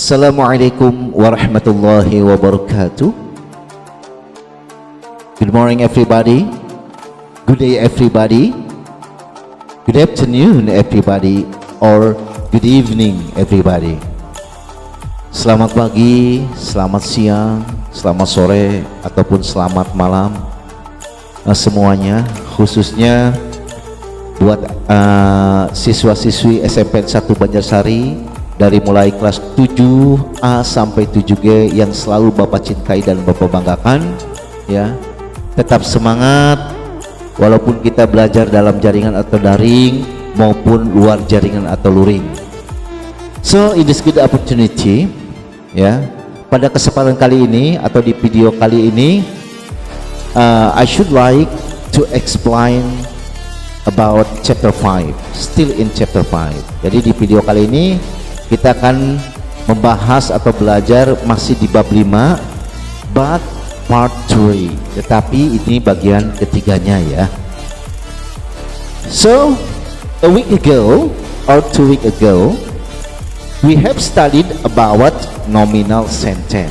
Assalamualaikum warahmatullahi wabarakatuh. Good morning everybody. Good day everybody. Good afternoon everybody. Or good evening everybody. Selamat pagi, selamat siang, selamat sore, ataupun selamat malam semuanya, khususnya buat siswa-siswi SMP 1 Banjarsari dari mulai kelas 7A sampai 7G yang selalu Bapak cintai dan Bapak banggakan, ya. Tetap semangat walaupun kita belajar dalam jaringan atau daring maupun luar jaringan atau luring. So in this good opportunity, ya, pada kesempatan kali ini atau di video kali ini, I should like to explain about chapter 5, still in chapter 5. Jadi di video kali ini kita akan membahas atau belajar masih di bab 5, but part 3, tetapi ini bagian ketiganya, ya. So a week ago or 2 weeks ago we have studied about nominal sentence.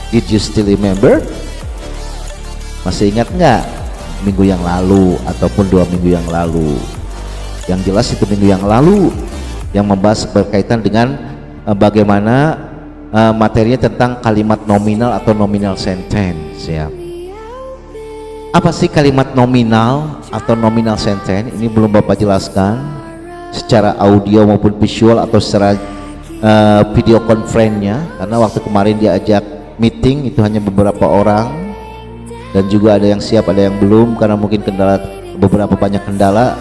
Did you still remember? Masih ingat nggak minggu yang lalu ataupun 2 minggu yang lalu? Yang jelas itu minggu yang lalu yang membahas berkaitan dengan bagaimana materinya tentang kalimat nominal atau nominal sentence, ya. Apa sih kalimat nominal atau nominal sentence? Ini belum Bapak jelaskan secara audio maupun visual atau secara video conference-nya, karena waktu kemarin diajak meeting itu hanya beberapa orang dan juga ada yang siap ada yang belum karena mungkin beberapa banyak kendala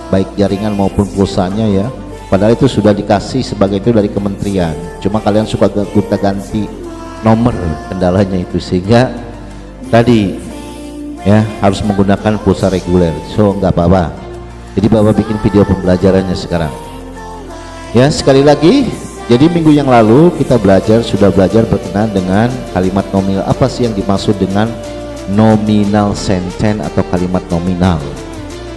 baik jaringan maupun pulsanya, ya. Padahal itu sudah dikasih sebagai itu dari kementerian, cuma kalian suka ganti nomor kendalanya itu, sehingga tadi, ya, harus menggunakan pulsa reguler. So nggak apa-apa, jadi Bapak bikin video pembelajarannya sekarang, ya. Sekali lagi, jadi minggu yang lalu kita sudah belajar berkenaan dengan kalimat nominal. Apa sih yang dimaksud dengan nominal sentence atau kalimat nominal?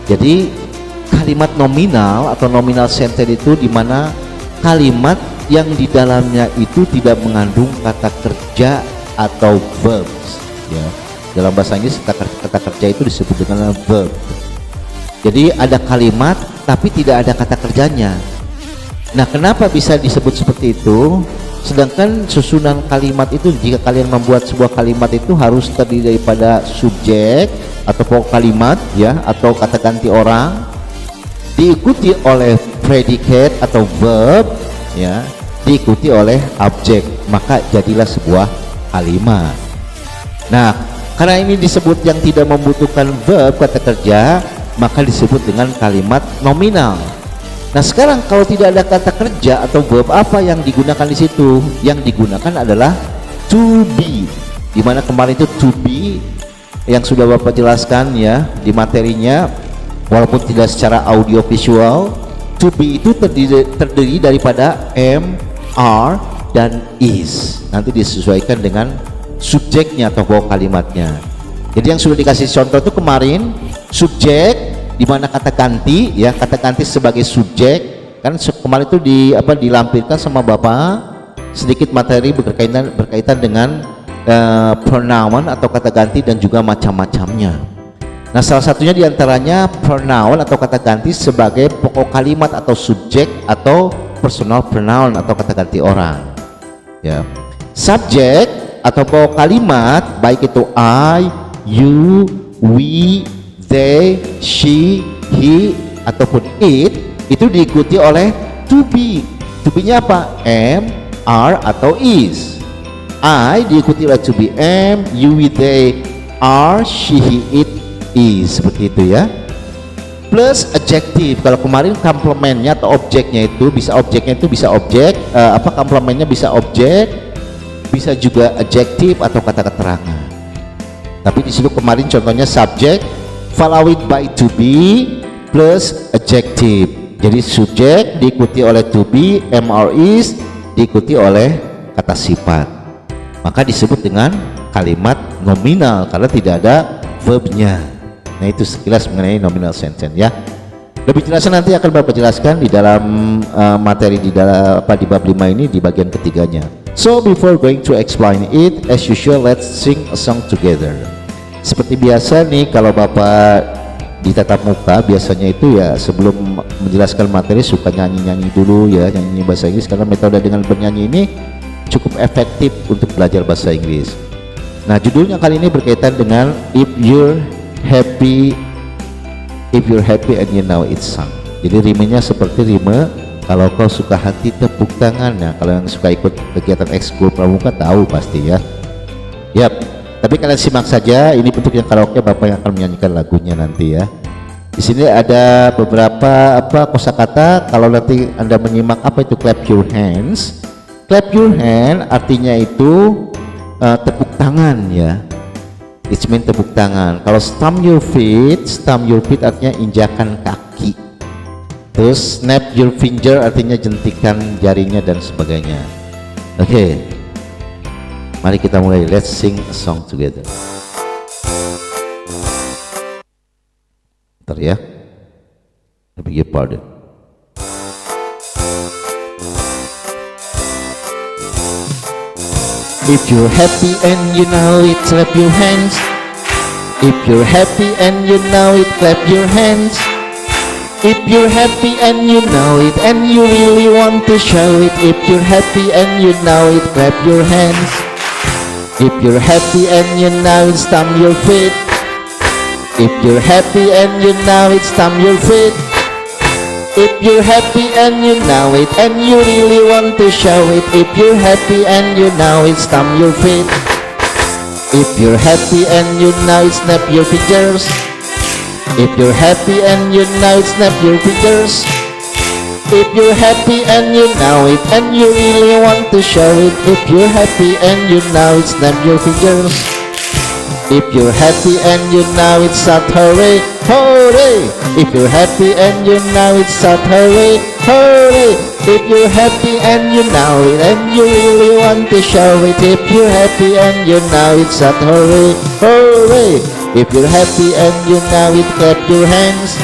Jadi kalimat nominal atau nominal sentence itu dimana kalimat yang di dalamnya itu tidak mengandung kata kerja atau verbs, ya. Dalam bahasa Inggris kata kerja itu disebut dengan verb. Jadi ada kalimat tapi tidak ada kata kerjanya. Nah, kenapa bisa disebut seperti itu? Sedangkan susunan kalimat itu, jika kalian membuat sebuah kalimat itu harus terdiri daripada subjek atau pokok kalimat, ya, atau kata ganti orang, diikuti oleh predikat atau verb, ya, diikuti oleh objek, maka jadilah sebuah kalimat. Nah, karena ini disebut yang tidak membutuhkan verb, kata kerja, maka disebut dengan kalimat nominal. Nah, sekarang kalau tidak ada kata kerja atau verb, apa yang digunakan di situ? Yang digunakan adalah to be, dimana kemarin itu to be yang sudah Bapak jelaskan, ya, di materinya. Walaupun tidak secara audio visual, to be itu terdiri daripada am, are, dan is. Nanti disesuaikan dengan subjeknya atau pokok kalimatnya. Jadi yang sudah dikasih contoh itu kemarin subjek, di mana kata ganti, ya, kata ganti sebagai subjek. Kan kemarin itu dilampirkan sama Bapak sedikit materi berkaitan dengan pronoun atau kata ganti dan juga macam-macamnya. Nah, salah satunya diantaranya pronoun atau kata ganti sebagai pokok kalimat atau subjek atau personal pronoun atau kata ganti orang, ya. Subjek atau pokok kalimat baik itu I, you, we, they, she, he ataupun it itu diikuti oleh to be. To be-nya apa? Am, are atau is. I diikuti oleh to be am, you, we, they, are, she, he, it, is, seperti itu, ya. Plus adjective. Kalau kemarin komplemennya atau objeknya itu bisa objek, komplemennya bisa objek, bisa juga adjective atau kata keterangan. Tapi di situ kemarin contohnya subject followed by to be plus adjective. Jadi subjek diikuti oleh to be, am, or is diikuti oleh kata sifat. Maka disebut dengan kalimat nominal karena tidak ada verbnya. Nah, itu sekilas mengenai nominal sentence, ya. Lebih jelasnya nanti akan Bapak jelaskan di dalam materi di dalam di bab 5 ini di bagian ketiganya. So before going to explain it, as usual, let's sing a song together. Seperti biasa nih, kalau Bapak di tatap muka biasanya itu ya sebelum menjelaskan materi suka nyanyi-nyanyi dulu ya, nyanyi bahasa Inggris, karena metode dengan bernyanyi ini cukup efektif untuk belajar bahasa Inggris. Nah, judulnya kali ini berkaitan dengan if you're happy and you know it's sung. Jadi rimenya seperti rime kalau kau suka hati tepuk tangan. Nah, kalau yang suka ikut kegiatan ekskul pramuka tahu pasti ya. Yap. Tapi kalian simak saja, ini bentuk yang karaoke, Bapak yang akan menyanyikan lagunya nanti ya. Di sini ada beberapa kosakata. Kalau nanti Anda menyimak apa itu clap your hands. Clap your hand artinya itu tepuk tangan ya. It means tepuk tangan. Kalau stamp your feet artinya injakan kaki. Terus snap your finger artinya jentikan jarinya dan sebagainya. Oke. Mari kita mulai. Let's sing a song together. Bentar ya. I beg your pardon. If you're happy and you know it, clap your hands. If you're happy and you know it, clap your hands. If you're happy and you know it, and you really want to show it. If you're happy and you know it, clap your hands. If you're happy and you know it, stamp your feet. If you're happy and you know it, stamp your feet. If you're happy and you know it, and you really want to show it. If you're happy and you know it, stamp your feet. If you're happy and you know it, snap your fingers. If you're happy and you know it, snap your fingers. If you're happy and you know it, and you really want to show it. If you're happy and you know it, snap your fingers. If you're happy and you know it, shout hooray, hooray. If you're happy and you know it, shout hooray, hooray. If you're happy and you know it, and you really want to show it. If you're happy and you know it, shout hooray, hooray. If you're happy and you know it, clap your hands.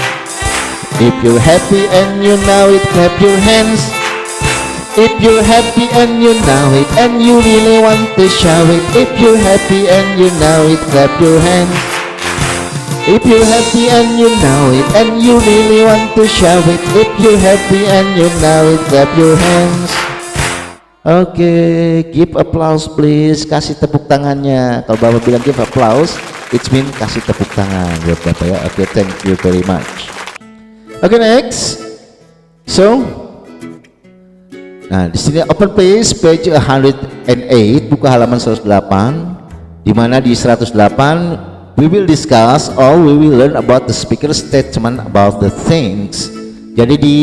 If you're happy and you know it, clap your hands. If you're happy and you know it, and you really want to show it. If you're happy and you know it, clap your hands. If you're happy and you know it, and you really want to show it. If you're happy and you know it, clap your hands. Oke, give applause please. Kasih tepuk tangannya. Kalau Bapak bilang give applause, it means kasih tepuk tangan buat Bapak ya. Oke, thank you very much. Oke, next. So, nah di sini open page 108, buka halaman 108, di mana di 108 we will discuss or we will learn about the speaker statement about the things. Jadi di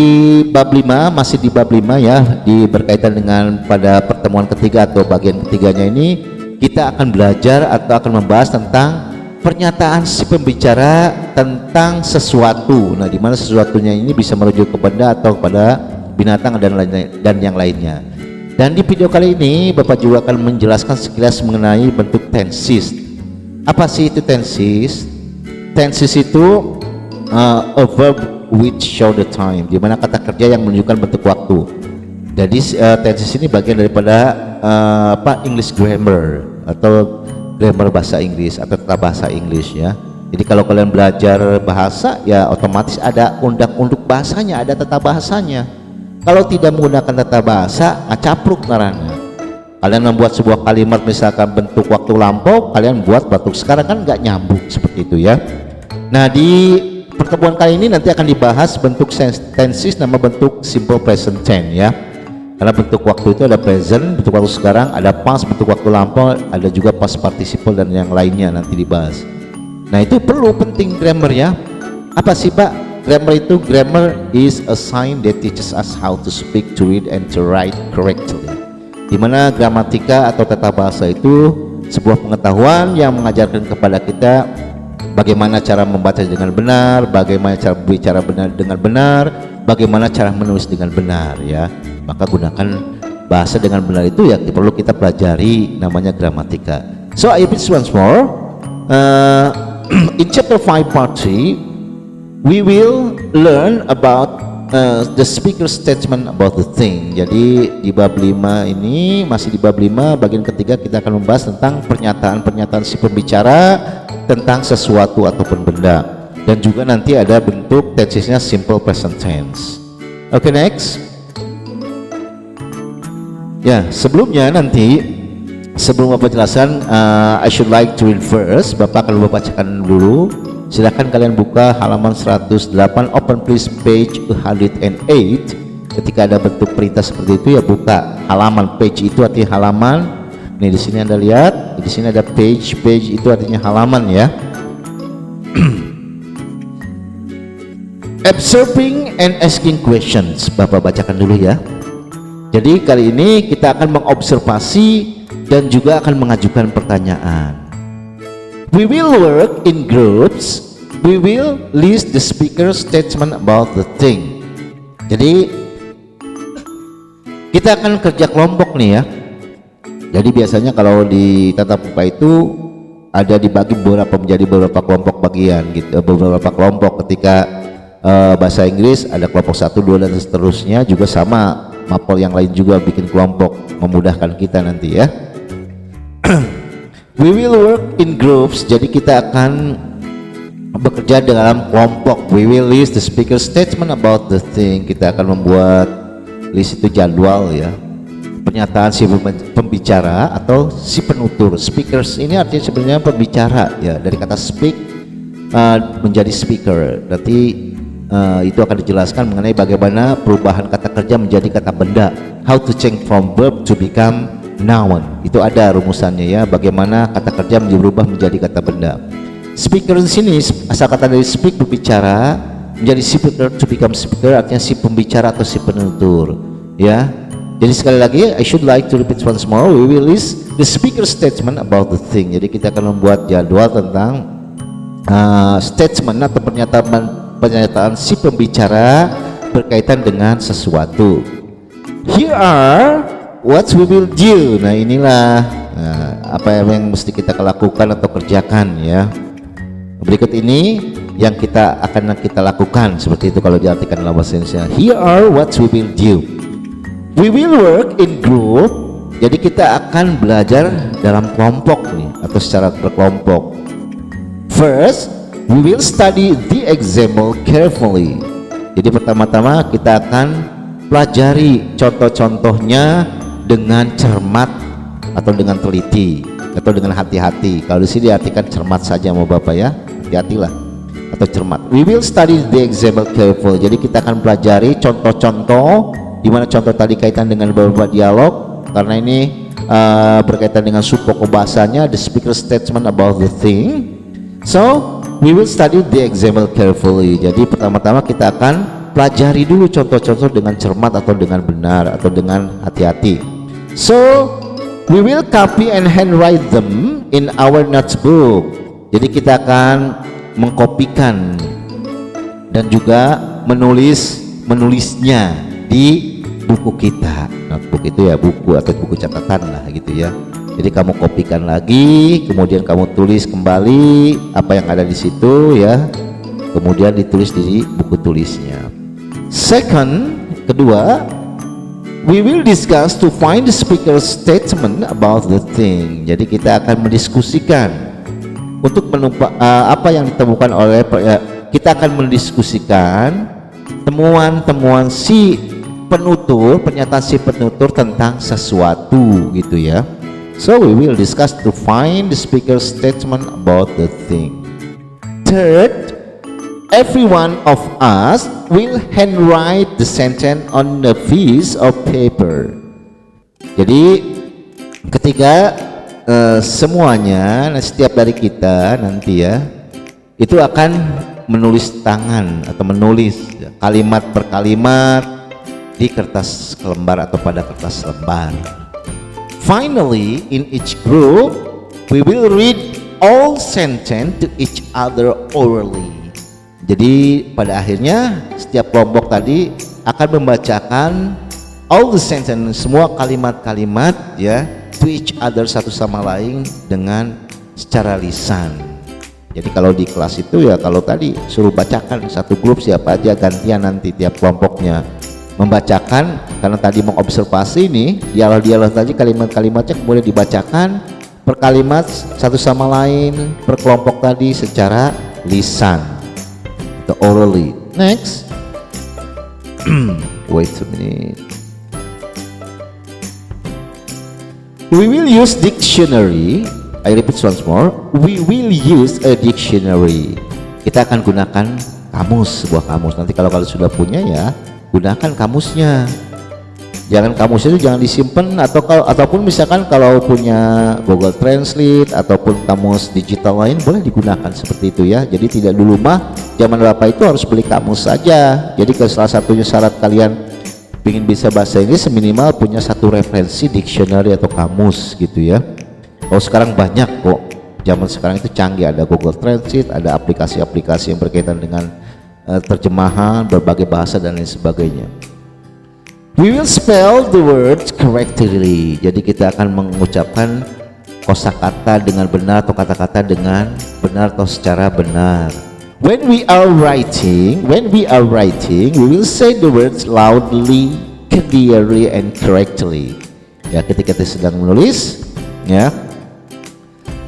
bab 5, masih di bab 5 ya, berkaitan dengan pada pertemuan ketiga atau bagian ketiganya ini, kita akan belajar atau akan membahas tentang pernyataan si pembicara tentang sesuatu. Nah, di mana sesuatunya ini bisa merujuk ke benda atau kepada binatang dan yang lainnya. Dan di video kali ini Bapak juga akan menjelaskan sekilas mengenai bentuk tenses. Apa sih itu tenses? Tenses itu a verb which show the time, di mana kata kerja yang menunjukkan bentuk waktu. Jadi tenses ini bagian daripada English grammar atau grammar bahasa Inggris atau tata bahasa Inggris ya. Jadi kalau kalian belajar bahasa ya otomatis ada undang-undang bahasanya, ada tata bahasanya. Kalau tidak menggunakan tata bahasa, capruk naranya. Kalian membuat sebuah kalimat misalkan bentuk waktu lampau, kalian buat bentuk sekarang, kan nggak nyambung seperti itu ya. Nah, di pertemuan kali ini nanti akan dibahas bentuk tenses nama bentuk simple present tense ya. Karena bentuk waktu itu ada present, bentuk waktu sekarang, ada past, bentuk waktu lampau, ada juga past participle dan yang lainnya nanti dibahas. Nah, itu perlu penting grammar ya. Apa sih Pak? Grammar itu, grammar is a sign that teaches us how to speak, to read, and to write correctly. Dimana gramatika atau tata bahasa itu sebuah pengetahuan yang mengajarkan kepada kita bagaimana cara membaca dengan benar, bagaimana cara berbicara benar dengan benar, bagaimana cara menulis dengan benar ya. Maka gunakan bahasa dengan benar itu ya perlu kita pelajari, namanya gramatika. So I repeat once more, in chapter 5 part 3 we will learn about the speaker statement about the thing. Jadi di bab 5 ini, masih di bab 5 bagian ketiga, kita akan membahas tentang pernyataan-pernyataan si pembicara tentang sesuatu ataupun benda, dan juga nanti ada bentuk tensesnya simple present tense. Oke, next. Ya, sebelumnya nanti, sebelum Bapak jelaskan, I should like to read first. Bapak akan bacakan dulu. Silakan kalian buka halaman 108, open please page 108. Ketika ada bentuk perintah seperti itu ya buka halaman. Page itu artinya halaman. Nih di sini Anda lihat, di sini ada page. Page itu artinya halaman ya. Observing and asking questions. Bapak bacakan dulu ya. Jadi kali ini kita akan mengobservasi dan juga akan mengajukan pertanyaan. We will work in groups. We will list the speaker's statement about the thing. Jadi kita akan kerja kelompok nih ya. Jadi biasanya kalau di tatap muka itu ada dibagi menjadi beberapa kelompok bagian gitu, beberapa kelompok. Ketika bahasa Inggris ada kelompok 1, 2 dan seterusnya, juga sama mapel yang lain juga bikin kelompok, memudahkan kita nanti ya. We will work in groups. Jadi kita akan bekerja dalam kelompok. We will list the speaker statement about the thing. Kita akan membuat list itu jadwal ya. Pernyataan si pembicara atau si penutur. Speakers ini artinya sebenarnya pembicara ya. Dari kata speak menjadi speaker. Nanti itu akan dijelaskan mengenai bagaimana perubahan kata kerja menjadi kata benda. How to change from verb to become noun. Itu ada rumusannya ya. Bagaimana kata kerja berubah menjadi kata benda. Speaker di sini asal kata dari speak, berbicara, menjadi speaker to become speaker artinya si pembicara atau si penutur ya. Jadi sekali lagi, I should like to repeat once more. We will list the speaker statement about the thing. Jadi kita akan membuat jadwal tentang statement atau pernyataan si pembicara berkaitan dengan sesuatu. Here are what we will do. Nah inilah apa yang mesti kita lakukan atau kerjakan ya. Berikut ini yang kita lakukan, seperti itu kalau diartikan dalam bahasa Indonesia. Here are what we will do. We will work in group. Jadi kita akan belajar dalam kelompok nih, atau secara berkelompok. First, we will study the example carefully. Jadi pertama-tama kita akan pelajari contoh-contohnya dengan cermat atau dengan teliti atau dengan hati-hati. Kalau di sini diartikan cermat saja mau Bapak ya, hati-hatilah, atau cermat. We will study the example carefully. Jadi kita akan pelajari contoh-contoh, di mana contoh tadi kaitan dengan beberapa dialog, karena ini berkaitan dengan subpokok bahasanya, the speaker statement about the thing. So we will study the example carefully. Jadi pertama-tama kita akan pelajari dulu contoh-contoh dengan cermat atau dengan benar atau dengan hati-hati. So we will copy and handwrite them in our notebook. Jadi kita akan mengkopikan dan juga menulisnya di buku kita. Notebook itu ya buku atau buku catatan lah gitu ya. Jadi kamu kopikan lagi, kemudian kamu tulis kembali apa yang ada di situ ya, kemudian ditulis di buku tulisnya. Second, kedua, we will discuss to find the speaker's statement about the thing. Jadi kita akan mendiskusikan untuk apa yang ditemukan oleh kita akan mendiskusikan temuan-temuan si penutur, pernyataan si penutur tentang sesuatu gitu ya. So we will discuss to find the speaker's statement about the thing. Third, every one of us will handwrite the sentence on a piece of paper. Jadi ketika semuanya, setiap dari kita nanti ya, itu akan menulis tangan atau menulis kalimat per kalimat di kertas lembar atau pada kertas lembar. Finally, in each group, we will read all sentence to each other orally. Jadi pada akhirnya setiap kelompok tadi akan membacakan all the sentence, semua kalimat-kalimat ya, to each other, satu sama lain dengan secara lisan. Jadi kalau di kelas itu ya kalau tadi suruh bacakan satu grup siapa aja, gantian nanti tiap kelompoknya membacakan, karena tadi mengobservasi nih dialog-dialog tadi, kalimat-kalimatnya kemudian dibacakan per kalimat satu sama lain per kelompok tadi secara lisan atau orally. Next. Wait a minute. We will use dictionary. I repeat once more. We will use a dictionary. Kita akan gunakan kamus, sebuah kamus. Nanti kalau kalian sudah punya ya, gunakan kamusnya. Jangan kamusnya itu jangan disimpan, ataupun misalkan kalau punya Google Translate ataupun kamus digital lain boleh digunakan seperti itu ya. Jadi tidak dulu mah zaman Bapak itu harus beli kamus saja. Jadi kalau salah satunya syarat kalian ingin bisa bahasa Inggris minimal punya satu referensi dictionary atau kamus gitu ya. Oh sekarang banyak kok, zaman sekarang itu canggih, ada Google Translate, ada aplikasi-aplikasi yang berkaitan dengan terjemahan berbagai bahasa dan lain sebagainya. We will spell the words correctly. Jadi kita akan mengucapkan kosakata dengan benar atau kata-kata dengan benar atau secara benar. When we are writing, we will say the words loudly, clearly, and correctly. Ya, ketika kita sedang menulis, ya.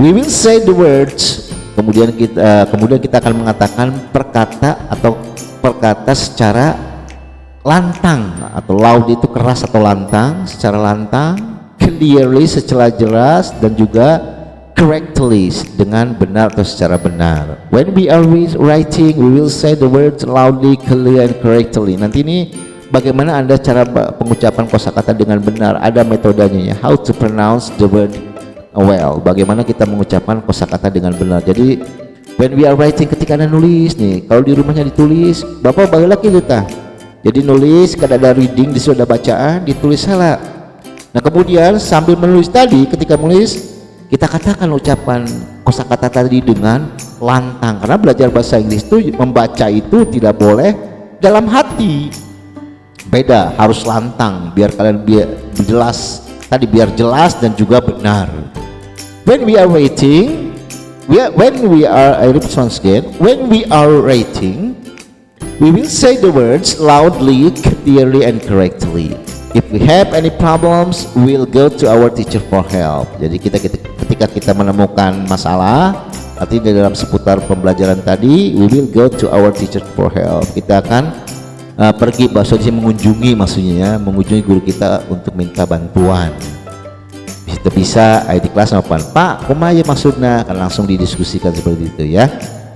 We will say the words, kemudian kita akan mengatakan perkata atau perkata secara lantang, atau loud itu keras atau lantang, secara lantang, clearly secara jelas, dan juga correctly dengan benar atau secara benar. When we are writing, we will say the words loudly, clearly, and correctly. Nanti ini bagaimana Anda cara pengucapan kosakata dengan benar, ada metodenya ya. How to pronounce the word well, bagaimana kita mengucapkan kosakata dengan benar. Jadi when we are writing, ketika Anda nulis nih, kalau di rumahnya ditulis, Bapak balik lagi kita. Jadi nulis, kada ada reading, disitu ada bacaan, ditulis salah. Nah kemudian sambil menulis tadi, ketika menulis kita katakan ucapan kosakata tadi dengan lantang, karena belajar bahasa Inggris itu membaca itu tidak boleh dalam hati, beda, harus lantang biar kalian jelas tadi, biar jelas dan juga benar. When we are writing, I repeat once again, when we are writing, we will say the words loudly, clearly, and correctly. If we have any problems, we'll go to our teacher for help. Jadi ketika kita menemukan masalah, artinya dalam seputar pembelajaran tadi, we will go to our teacher for help. Kita akan pergi, bahasa Indonesia mengunjungi, maksudnya ya, mengunjungi guru kita untuk minta bantuan. Kita bisa di kelas apa, Pak, kumaha maksudnya, kan langsung didiskusikan seperti itu ya.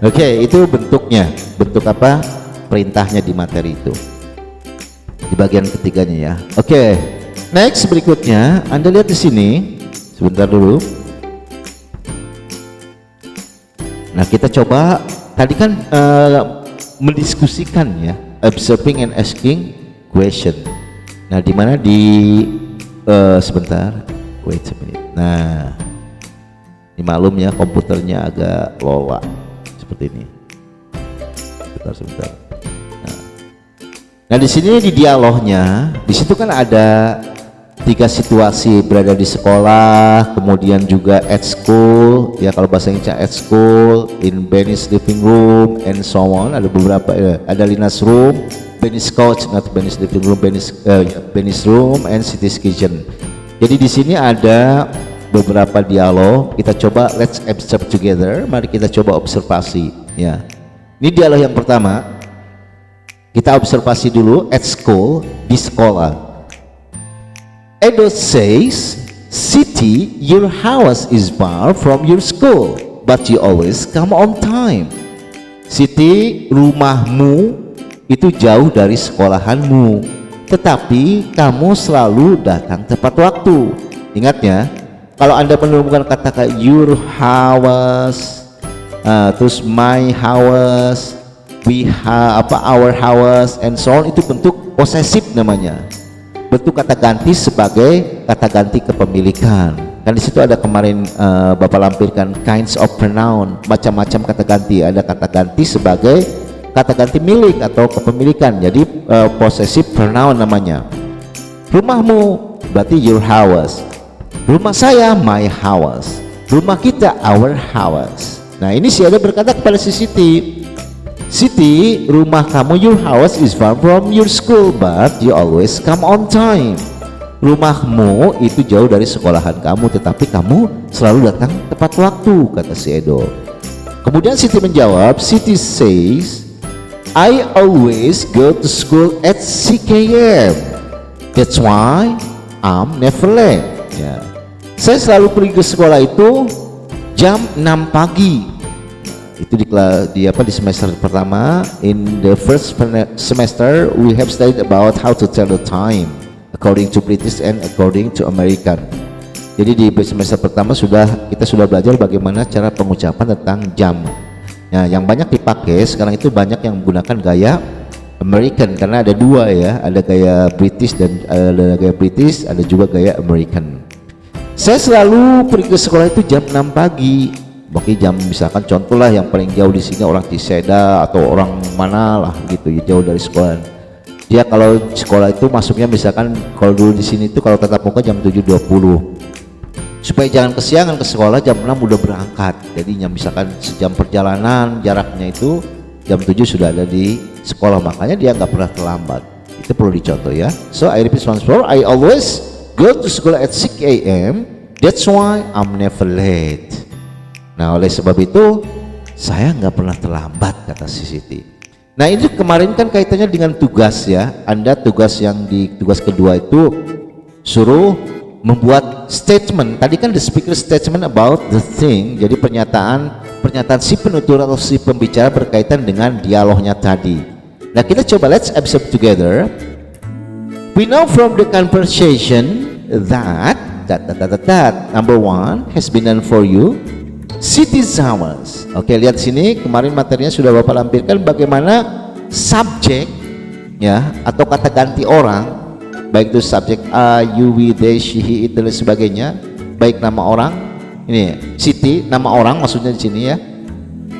Oke, itu bentuknya, bentuk apa? Perintahnya di materi itu, di bagian ketiganya ya. Oke, next berikutnya Anda lihat di sini, sebentar dulu. Nah kita coba tadi kan mendiskusikan ya, observing and asking question. Nah dimana di sebentar, wait a minute. Nah ini maklum ya, komputernya agak lola seperti ini. Sebentar. Nah di sini di dialognya, di situ kan ada 3 situasi, berada di sekolah, kemudian juga at school, ya kalau bahasa Inggrisnya at school, in Benny's living room, and so on. Ada beberapa, ada Lina's room, Benny's couch, not Benny's living room, Benny's room, and Siti's kitchen. Jadi di sini ada beberapa dialog. Kita coba let's observe together. Mari kita coba observasi. Ya, ini dialog yang pertama. Kita observasi dulu, at school, di sekolah. Edo says, Siti, your house is far from your school, but you always come on time. Siti, rumahmu itu jauh dari sekolahanmu, tetapi kamu selalu datang tepat waktu. Ingat ya, kalau Anda menemukan kata your house, terus my house, our house, and so on, itu bentuk posesif namanya, bentuk kata ganti sebagai kata ganti kepemilikan. Kan di situ ada kemarin Bapak lampirkan kinds of pronoun, macam-macam kata ganti. Ada kata ganti sebagai kata ganti milik atau kepemilikan, jadi possessive pronoun namanya. Rumahmu berarti your house, rumah saya my house, rumah kita our house. Nah, ini si Edo berkata kepada si Siti, Siti, rumah kamu, your house is far from your school, but you always come on time. Rumahmu itu jauh dari sekolahan kamu, tetapi kamu selalu datang tepat waktu, kata si Edo. Kemudian Siti menjawab, Siti says, I always go to school at 6 a.m. That's why I'm never late. Ya. Saya selalu pergi ke sekolah itu jam 6 pagi. Itu di semester pertama. In the first semester we have studied about how to tell the time according to British and according to American. Jadi di semester pertama kita sudah belajar bagaimana cara pengucapan tentang jam. Nah, yang banyak dipakai sekarang itu banyak yang menggunakan gaya American karena ada dua ya, ada gaya British dan ada gaya British, ada juga gaya American. Saya selalu pergi ke sekolah itu jam 6 pagi. Bagi jam misalkan contoh lah yang paling jauh di sini orang Tiseda atau orang mana lah gitu ya, jauh dari sekolah. Dia kalau sekolah itu masuknya misalkan kalau dulu di sini itu kalau tatap muka jam 7.20. Supaya jangan kesiangan ke sekolah jam 6 udah berangkat. Jadinya misalkan sejam perjalanan jaraknya itu jam 7 sudah ada di sekolah, makanya dia nggak pernah terlambat. Itu perlu dicontoh ya. So I repeat once more, I always go to school at 6 a.m. That's why I'm never late. Nah, oleh sebab itu saya nggak pernah terlambat, kata si Siti. Nah, ini kemarin kan kaitannya dengan tugas ya. Anda tugas yang di tugas kedua itu suruh membuat statement. Tadi kan the speaker statement about the thing. Jadi pernyataan si penutur atau si pembicara berkaitan dengan dialognya tadi. Nah, kita coba let's observe together. We know from the conversation that number one has been done for you. Cities hours. Oke, lihat sini kemarin materinya sudah Bapak lampirkan bagaimana subjek ya atau kata ganti orang, baik itu subjek a, you, we, they, she, he, it dan sebagainya, baik nama orang ini city, nama orang maksudnya di sini ya.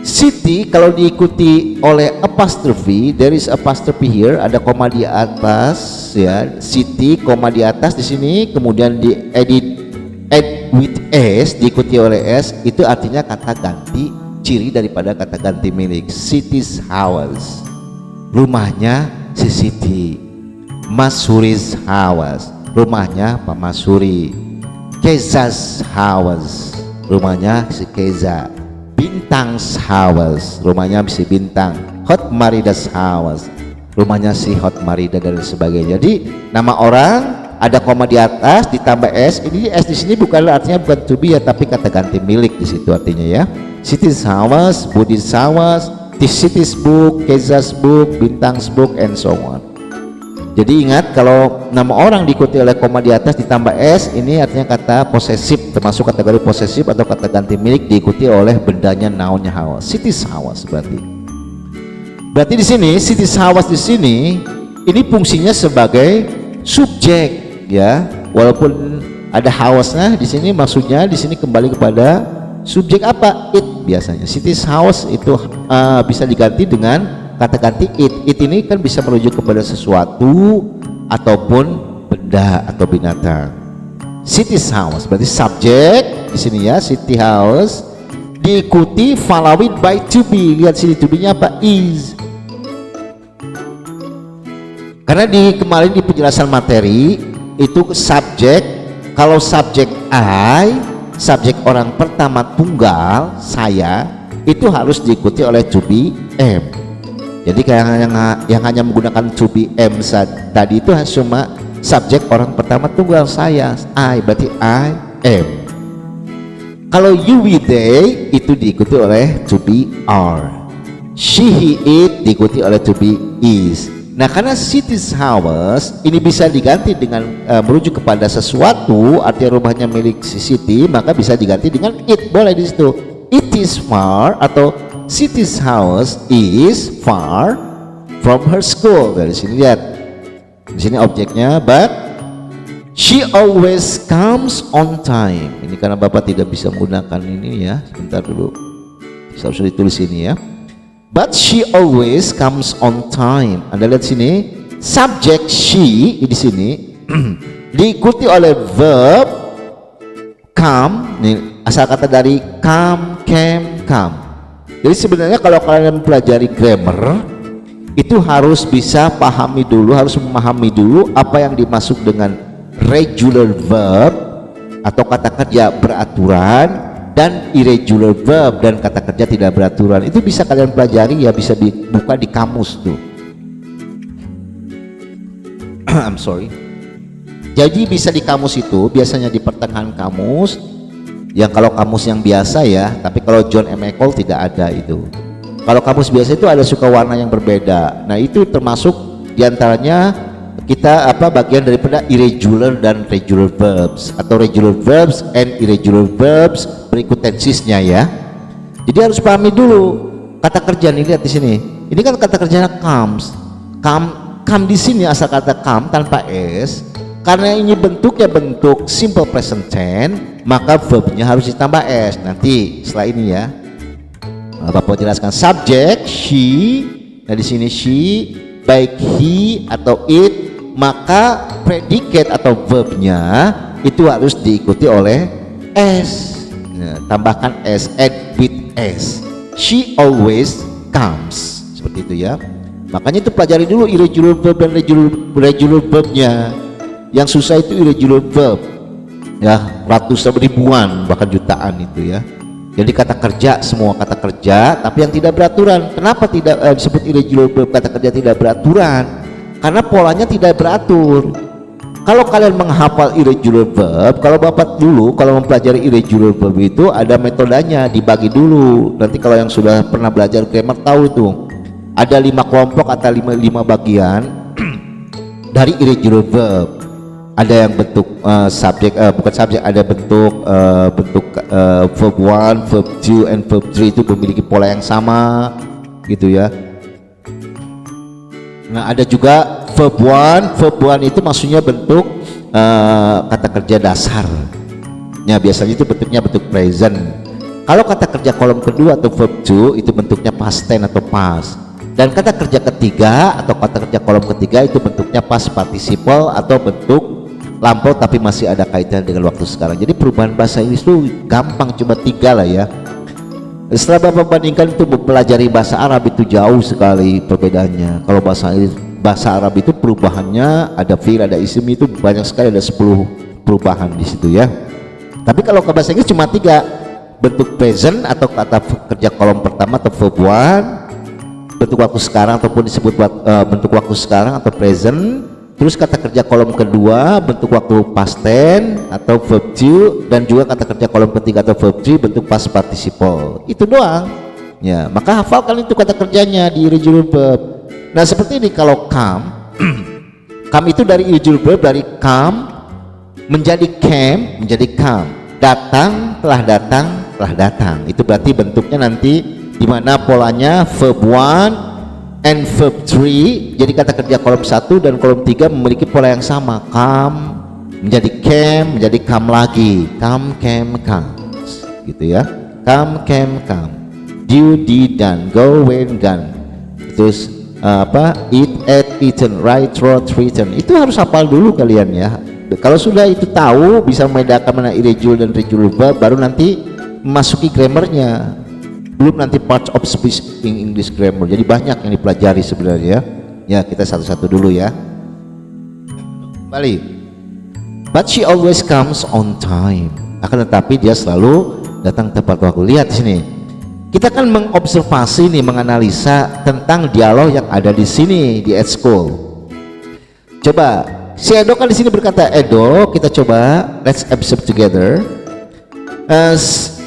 City kalau diikuti oleh apostrophe, there is apostrophe here, ada koma di atas ya, city koma di atas di sini, kemudian diedit add with s diikuti oleh s, itu artinya kata ganti ciri daripada kata ganti milik. City's house, rumahnya si Siti. Masuri's house, rumahnya Pak Masuri. Keza's house, rumahnya si Keza. Bintang's house, rumahnya si Bintang. Hot Marida's house, rumahnya si Hot Marida dan sebagainya. Jadi nama orang ada koma di atas ditambah s. Ini s di sini bukanlah artinya bukan to be ya, tapi kata ganti milik di situ artinya ya. City's house, Budi's house, City's book, Keza's book, Bintang's book, and so on. Jadi ingat kalau nama orang diikuti oleh koma di atas ditambah s, ini artinya kata posesif, termasuk kategori posesif atau kata ganti milik diikuti oleh bendanya, nounnya house. City's house berarti di sini city's house di sini ini fungsinya sebagai subjek ya, walaupun ada house-nya di sini, maksudnya di sini kembali kepada subjek apa? It biasanya. City's house itu bisa diganti dengan kata ganti it. It ini kan bisa merujuk kepada sesuatu ataupun benda atau binatang. City's house berarti subjek di sini ya, city house diikuti followed by to be. Lihat sini to be-nya apa? Is. Karena kemarin di penjelasan materi itu subjek, kalau subjek I, subjek orang pertama tunggal saya, itu harus diikuti oleh to be am. Jadi yang hanya menggunakan to be am tadi itu cuma subjek orang pertama tunggal saya, I, berarti I am. Kalau you, we, they itu diikuti oleh to be are. She, he, it diikuti oleh to be is. Nah, karena city's house ini bisa diganti dengan merujuk kepada sesuatu, artinya rumahnya milik si Siti, maka bisa diganti dengan it, boleh di situ. It is far atau city's house is far from her school. Dari sini lihat, di sini objeknya, but she always comes on time. Ini karena Bapak tidak bisa menggunakan ini ya, sebentar dulu, harus ditulis ini ya. But she always comes on time. Anda lihat sini, subjek she di sini diikuti oleh verb come. Nih, asal kata dari come, came, come. Jadi sebenarnya kalau kalian pelajari grammar itu harus bisa pahami dulu, harus memahami dulu apa yang dimaksud dengan regular verb atau kata kerja beraturan dan irregular verb dan kata kerja tidak beraturan. Itu bisa kalian pelajari ya, bisa dibuka di kamus tuh. I'm sorry. Jadi bisa di kamus itu biasanya di pertengahan kamus, yang kalau kamus yang biasa ya, tapi kalau John M. Ecole tidak ada itu. Kalau kamus biasa itu ada suka warna yang berbeda. Nah itu termasuk diantaranya kita bagian daripada irregular dan regular verbs atau regular verbs and irregular verbs berikut tensesnya ya. Jadi harus pahami dulu kata kerja nih, lihat di sini. Ini kan kata kerjanya comes. Come di sini asal kata come tanpa s. Karena ini bentuknya bentuk simple present tense, maka verbnya harus ditambah s. Nanti setelah ini ya, Bapak jelaskan subject she. Nah di sini she, baik he atau it, maka predicate atau verbnya itu harus diikuti oleh s. Nah, tambahkan s, add with s. She always comes, seperti itu ya. Makanya itu pelajari dulu irregular verb dan regular verbnya. Yang susah itu irregular verb ya, ratusan ribuan bahkan jutaan itu ya. Jadi kata kerja, semua kata kerja tapi yang tidak beraturan. Kenapa tidak disebut irregular verb, kata kerja tidak beraturan? Karena polanya tidak beratur. Kalau kalian menghafal irregular verb, kalau Bapak dulu kalau mempelajari irregular verb itu ada metodenya, dibagi dulu. Nanti kalau yang sudah pernah belajar grammar tahu tuh ada 5 kelompok atau 5 bagian dari irregular verb. Ada yang bentuk subjek, bukan subjek, ada bentuk verb 1, verb 2, and verb 3 itu memiliki pola yang sama gitu ya. Nah ada juga verb 1 itu maksudnya bentuk kata kerja dasar ya, biasanya itu bentuknya bentuk present. Kalau kata kerja kolom kedua atau verb 2 itu bentuknya past tense atau past, dan kata kerja ketiga atau kata kerja kolom ketiga itu bentuknya past participle atau bentuk lampau tapi masih ada kaitan dengan waktu sekarang. Jadi perubahan bahasa Inggris itu gampang, cuma 3 lah ya. Setelah Bapak bandingkan itu mempelajari bahasa Arab itu jauh sekali perbedaannya. Kalau bahasa Arab itu perubahannya ada fi'il, ada isim, itu banyak sekali, ada 10 perubahan di situ ya. Tapi kalau ke bahasa Inggris cuma 3, bentuk present atau kata kerja kolom pertama atau verb 1, bentuk waktu sekarang ataupun disebut bentuk waktu sekarang atau present. Terus kata kerja kolom kedua bentuk waktu past tense atau verb 2, dan juga kata kerja kolom ketiga atau verb 3 bentuk past participle. Itu doang ya, maka hafalkan itu kata kerjanya di irregular verb. Nah seperti ini kalau come come itu dari irregular verb, dari come menjadi came menjadi come, datang telah datang. Itu berarti bentuknya nanti dimana polanya verb 1 and verb 3. Jadi kata kerja kolom 1 dan kolom 3 memiliki pola yang sama, come menjadi came menjadi come lagi, come came comes gitu ya. Come came come, do did done, go went gone. Terus eat ate eaten, write wrote written. Itu harus hafal dulu kalian ya. Kalau sudah itu tahu, bisa membedakan mana irregular dan regular verb, baru nanti memasuki grammarnya. Belum nanti parts of speech in English grammar. Jadi banyak yang dipelajari sebenarnya ya. Kita satu-satu dulu ya. Kembali. But she always comes on time. Akan tetapi dia selalu datang tepat waktu. Lihat di sini. Kita kan mengobservasi nih, menganalisa tentang dialog yang ada di sini di at school. Coba si Edo kan di sini berkata, Edo, kita coba let's observe together.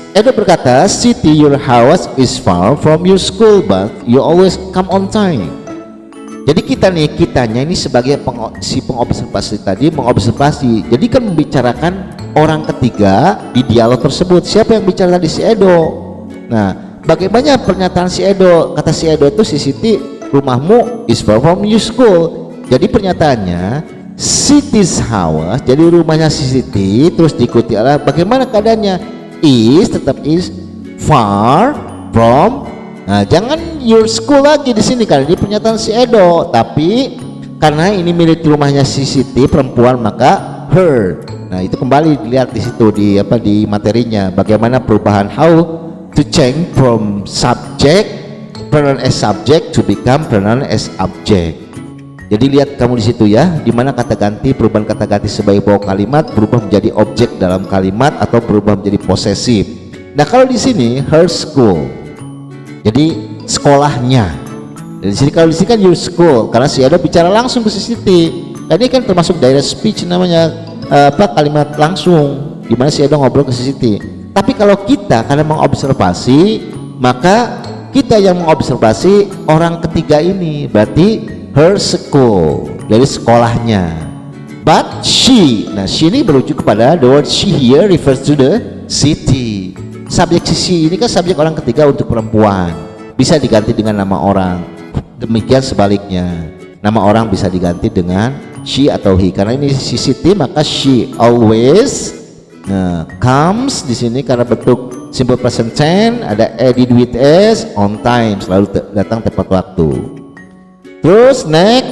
Edo berkata, Siti, your house is far from your school, but you always come on time. Jadi kitanya ini sebagai si pengobservasi tadi mengobservasi. Jadi kan membicarakan orang ketiga di dialog tersebut. Siapa yang bicara tadi? Si Edo. Nah, bagaimana pernyataan si Edo? Kata si Edo itu, si Siti, rumahmu is far from your school. Jadi pernyataannya Siti's house, jadi rumahnya si Siti, terus diikuti oleh bagaimana keadaannya? Is tetap is, far from. Nah, jangan your school lagi di sini karena ini pernyataan si Edo, tapi karena ini milik rumahnya si Siti perempuan maka her. Nah itu kembali dilihat di situ di materinya, bagaimana perubahan how to change from pronoun as subject to become pronoun as object. Jadi lihat kamu di situ ya, di mana kata ganti, perubahan kata ganti sebagai pokok kalimat berubah menjadi objek dalam kalimat atau berubah menjadi posesif. Nah kalau di sini her school, jadi sekolahnya. Dan di sini kalau di sini kan your school, karena si Edo bicara langsung ke si Siti. Nah, ini kan termasuk direct speech namanya, kalimat langsung, di mana si Edo ngobrol ke si Siti. Tapi kalau kita karena mengobservasi, maka kita yang mengobservasi orang ketiga ini, berarti her school, dari sekolahnya. But she, nah she ini merujuk kepada the word she here refers to the city. Subjek she ini kan subjek orang ketiga untuk perempuan, bisa diganti dengan nama orang. Demikian sebaliknya, nama orang bisa diganti dengan she atau he. Karena ini si Siti, maka she always comes di sini karena bentuk simple present tense, ada added with s, on time, selalu datang tepat waktu. Terus next,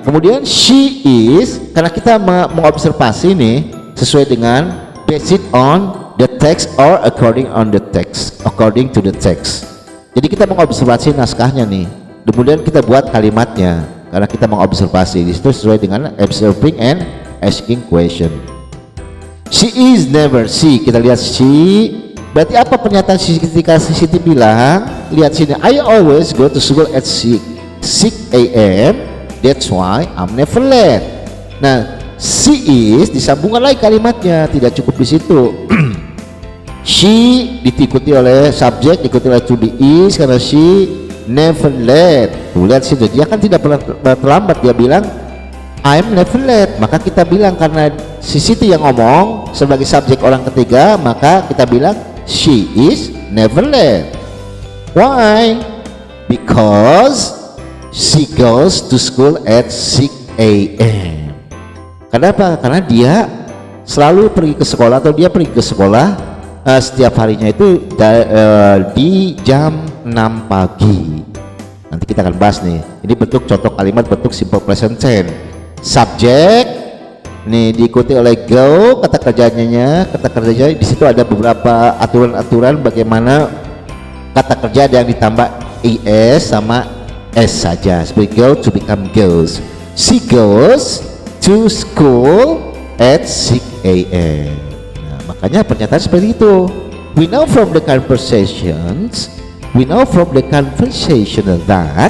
kemudian she is, karena kita mengobservasi nih sesuai dengan based on the text or according to the text. Jadi kita mengobservasi naskahnya nih, kemudian kita buat kalimatnya karena kita mengobservasi di situ sesuai dengan observing and asking question. She is never, she, kita lihat she, berarti apa pernyataan ketika Siti bilang, lihat sini, I always go to school at 6 a.m. that's why I'm never late. Nah she is disambungkan lagi kalimatnya, tidak cukup di situ. She diikuti oleh subjek, diikuti oleh to be is, karena she never late. Tuh lihat situ, dia kan tidak pernah terlambat, dia bilang I'm never late. Maka kita bilang karena si Siti yang ngomong sebagai subjek orang ketiga, maka kita bilang she is never late. Why? Because she goes to school at 6 a.m. Kenapa? Karena dia selalu pergi ke sekolah, atau dia pergi ke sekolah setiap harinya itu di jam 6 pagi. Nanti kita akan bahas nih. Ini bentuk contoh kalimat bentuk simple present tense. Subjek nih diikuti oleh go, kata kerjanya di situ ada beberapa aturan-aturan bagaimana kata kerja ada yang ditambah es sama s saja, seperti go to become goes. She goes to school at 6 a.m. Makanya pernyataan seperti itu. We know from the conversation that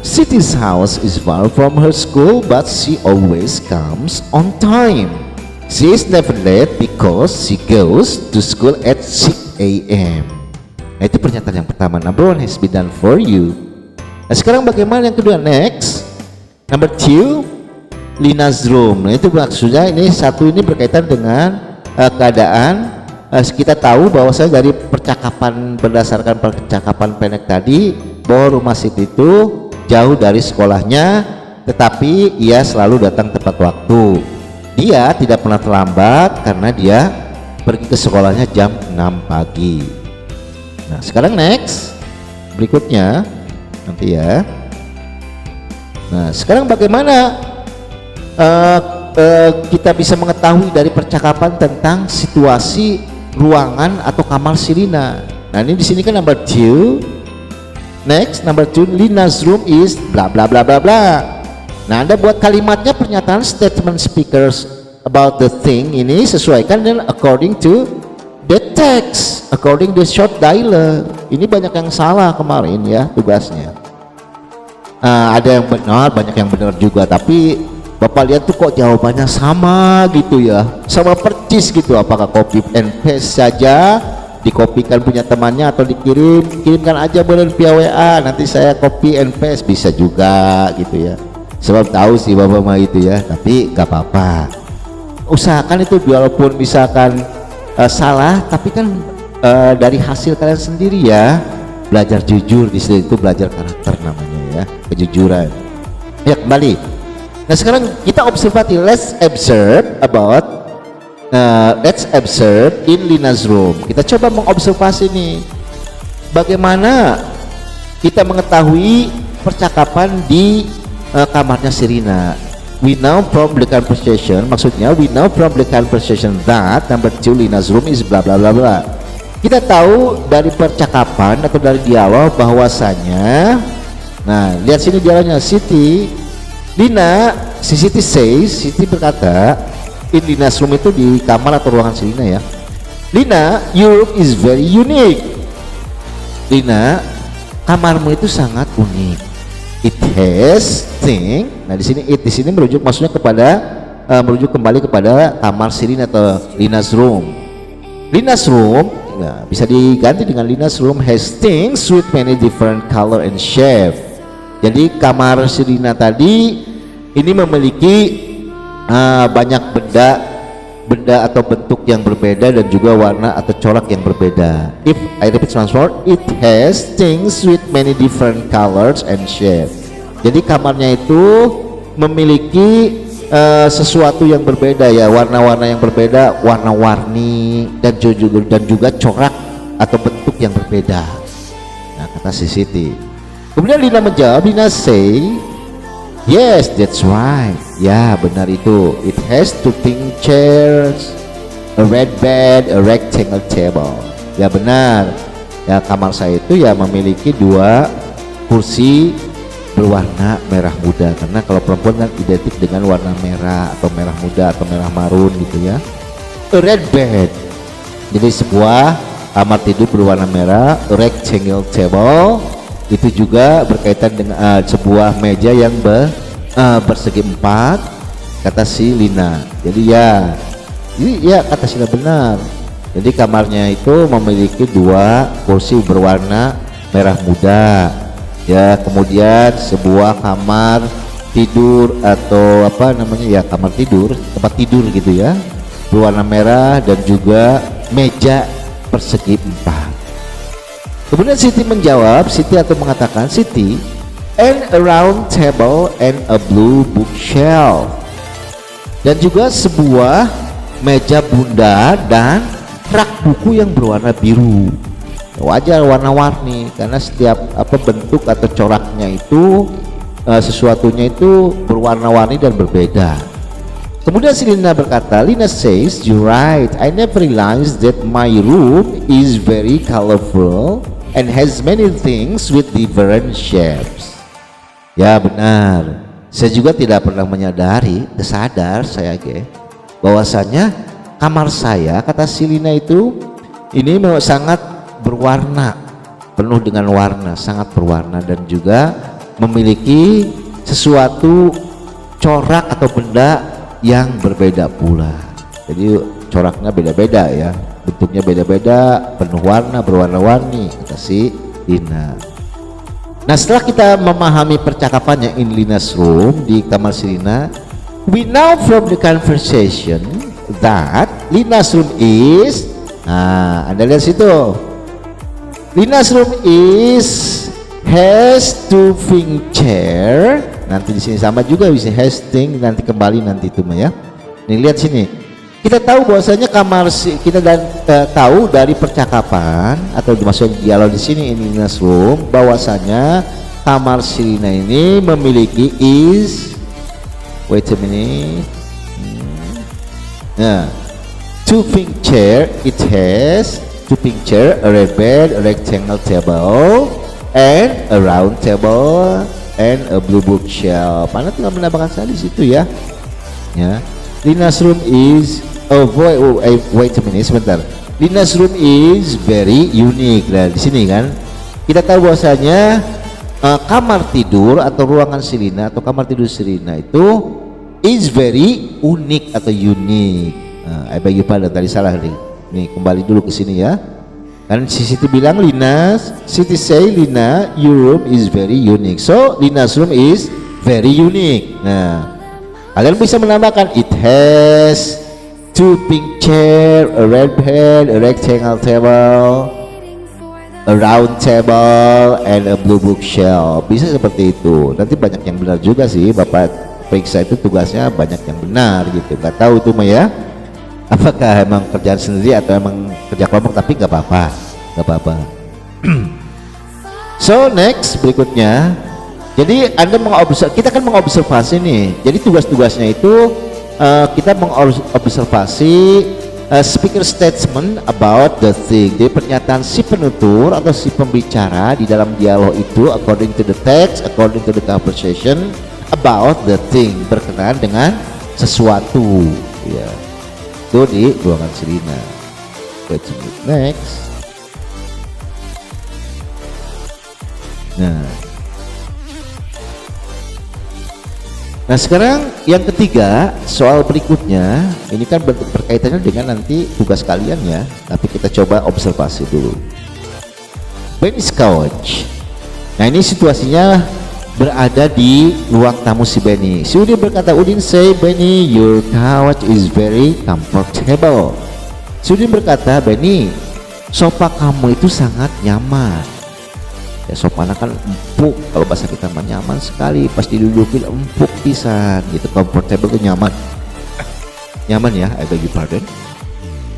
Siti's house is far from her school, but she always comes on time. She is never late because she goes to school at 6 a.m. Nah itu pernyataan yang pertama. Number one has been done for you. Nah sekarang bagaimana yang kedua? Next, number two, Lina's room. Nah itu maksudnya ini satu ini berkaitan dengan keadaan. Kita tahu bahwasanya dari percakapan, berdasarkan percakapan pendek tadi, bahwa rumah Siti itu jauh dari sekolahnya, tetapi ia selalu datang tepat waktu. Dia tidak pernah terlambat karena dia pergi ke sekolahnya jam 6 pagi. Nah sekarang next, berikutnya nanti ya. Nah sekarang bagaimana kita bisa mengetahui dari percakapan tentang situasi ruangan atau kamar si Lina. Nah ini di sini kan number 2. Next, number 2, Lina's room is bla bla bla bla bla. Nah Anda buat kalimatnya pernyataan statement speakers about the thing ini sesuaikan dengan according to the text, according to the short dialogue. Ini banyak yang salah kemarin ya tugasnya. Ada yang benar, banyak yang benar juga, tapi Bapak lihat tuh kok jawabannya sama gitu ya, sama percis gitu. Apakah copy and paste saja, dikopikan punya temannya, atau kirimkan aja boleh via WA, nanti saya copy and paste, bisa juga gitu ya. Sebab tahu sih Bapak mah itu ya, tapi gak apa-apa. Usahakan itu walaupun misalkan salah, tapi kan dari hasil kalian sendiri ya. Belajar jujur di situ, belajar karakter namanya ya, kejujuran. Ya kembali. Nah sekarang kita observasi, let's observe in Lina's room. Kita coba mengobservasi nih, bagaimana kita mengetahui percakapan di kamarnya si Lina. We know from the conversation, maksudnya we know from the conversation that number 2 Lina's room is bla bla bla bla. Kita tahu dari percakapan atau dari dialog bahwasanya, nah lihat sini dialognya, Siti says, Siti berkata, in Lina's room itu di kamar atau ruangan si Lina ya. Lina, your room is very unique. Lina, kamarmu itu sangat unik. It has thing. Nah di sini merujuk maksudnya merujuk kembali kepada kamar si Lina atau Lina's room. Lina's room, nah, bisa diganti dengan Lina's room has things with many different color and shape. Jadi kamar si Lina tadi ini memiliki banyak benda atau bentuk yang berbeda dan juga warna atau corak yang berbeda. If I repeat once more, it has things with many different colors and shape. Jadi kamarnya itu memiliki sesuatu yang berbeda ya, warna-warna yang berbeda, warna-warni dan juga corak atau bentuk yang berbeda. Nah kata si Siti. Kemudian Lina menjawab, Lina say, yes, that's right. Ya, benar itu. It has two pink chairs, a red bed, a rectangle table. Ya benar. Ya kamar saya itu ya memiliki dua kursi berwarna merah muda, karena kalau perempuan kan identik dengan warna merah atau merah muda atau merah marun gitu ya. A red bed. Jadi sebuah kamar tidur berwarna merah, a rectangle table. Itu juga berkaitan dengan sebuah meja yang bersegi empat, kata si Lina. Jadi ya kata si Lina benar. Jadi kamarnya itu memiliki dua kursi berwarna merah muda ya, kemudian sebuah kamar tidur atau apa namanya ya, kamar tidur, tempat tidur gitu ya, berwarna merah dan juga meja persegi empat. Kemudian Siti menjawab, mengatakan, Siti, and a round table and a blue bookshelf. Dan juga sebuah meja bundar dan rak buku yang berwarna biru. Wajar warna-warni karena setiap bentuk atau coraknya itu sesuatunya itu berwarna-warni dan berbeda. Kemudian si Lina berkata, Lina says, you're right, I never realized that my room is very colorful and has many things with different shapes. Ya benar, saya juga tidak pernah sadar saya bahwasanya kamar saya, kata si Lina itu, ini sangat berwarna, penuh dengan warna, sangat berwarna dan juga memiliki sesuatu corak atau benda yang berbeda pula. Jadi coraknya beda-beda ya, bentuknya beda-beda, penuh warna, berwarna-warni, kata si Lina. Nah setelah kita memahami percakapannya in Lina's room, di kamar si Lina, we know from the conversation that Lina's room is, nah Anda lihat situ, Lina's room has two pink chair. Nanti di sini sama juga, bisa has thing, nanti kembali nanti itu ya. Nih lihat sini, kita tahu bahwasanya kita tahu dari percakapan atau maksudnya dialog di sini in Lina's room bahwasanya kamar si Lina ini memiliki wait a minute. Nah, two pink chair. It has two pink chair, a red bed, a rectangle table, and a round table, and a blue bookshelf. Mana tinggal menambahkan saja di situ ya. Ya, Lina's room is wait a minute, sebentar. Lina's room is very unique. Nah, di sini kan kita tahu bahwasanya kamar tidur atau ruangan si Lina atau kamar tidur si Lina itu is very unik atau unik. I beg your pardon, tadi salah nih. Nih kembali dulu ke sini ya. Kan si Siti bilang Siti say Lina, your room is very unique. So Lina's room is very unique. Nah, kalian bisa menambahkan it has two pink chair, a red bed, a rectangle table, a round table, and a blue bookshelf. Bisa seperti itu. Nanti banyak yang benar juga sih, Bapak periksa itu tugasnya banyak yang benar gitu. Gak tahu tuh Maya, apakah emang kerjaan sendiri atau emang kerja kelompok, tapi gak apa-apa. So next, berikutnya, jadi Anda kita kan mengobservasi nih. Jadi tugas-tugasnya itu kita mengobservasi speaker statement about the thing. Jadi pernyataan si penutur atau si pembicara di dalam dialog itu according to the text, according to the conversation about the thing, berkenaan dengan sesuatu ya. Itu di ruangan Serina. Let's move next. Nah sekarang yang ketiga, soal berikutnya ini kan berkaitannya dengan nanti tugas kalian ya, tapi kita coba observasi dulu. Benny's couch. Nah ini situasinya berada di ruang tamu si Benny. Si Udin berkata, Udin say, Benny, your couch is very comfortable. Si Udin berkata, Benny, sofa kamu itu sangat nyaman. Ya sofana kan empuk, kalau bahasa kita mah nyaman sekali, pas didudukin empuk pisan gitu, comfortable itu nyaman. Nyaman ya, I beg your pardon.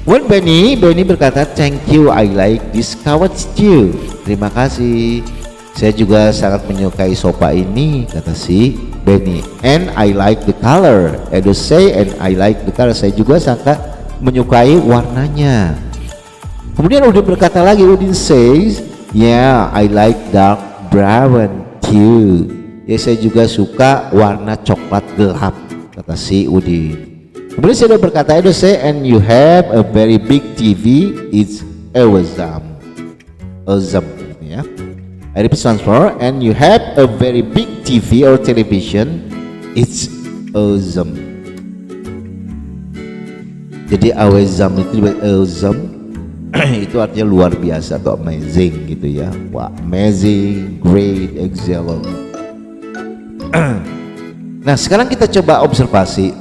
When Benny berkata, thank you, I like this couch too. Terima kasih, saya juga sangat menyukai sofa ini, kata si Benny. And I like the color. Edo say, and I like the color. Saya juga sangat menyukai warnanya. Kemudian Udin berkata lagi, Udin says, yeah, I like dark brown too. Ya saya juga suka warna coklat gelap, kata si Udin. Kemudian saya berkata, Edo say, and you have a very big TV. It's awesome. Awesome ya. I repeat once more, and you have a very big TV or television. It's awesome. Jadi awesome itu awesome itu artinya luar biasa atau amazing gitu ya. Wah, amazing, great, excellent. Nah sekarang kita coba observasi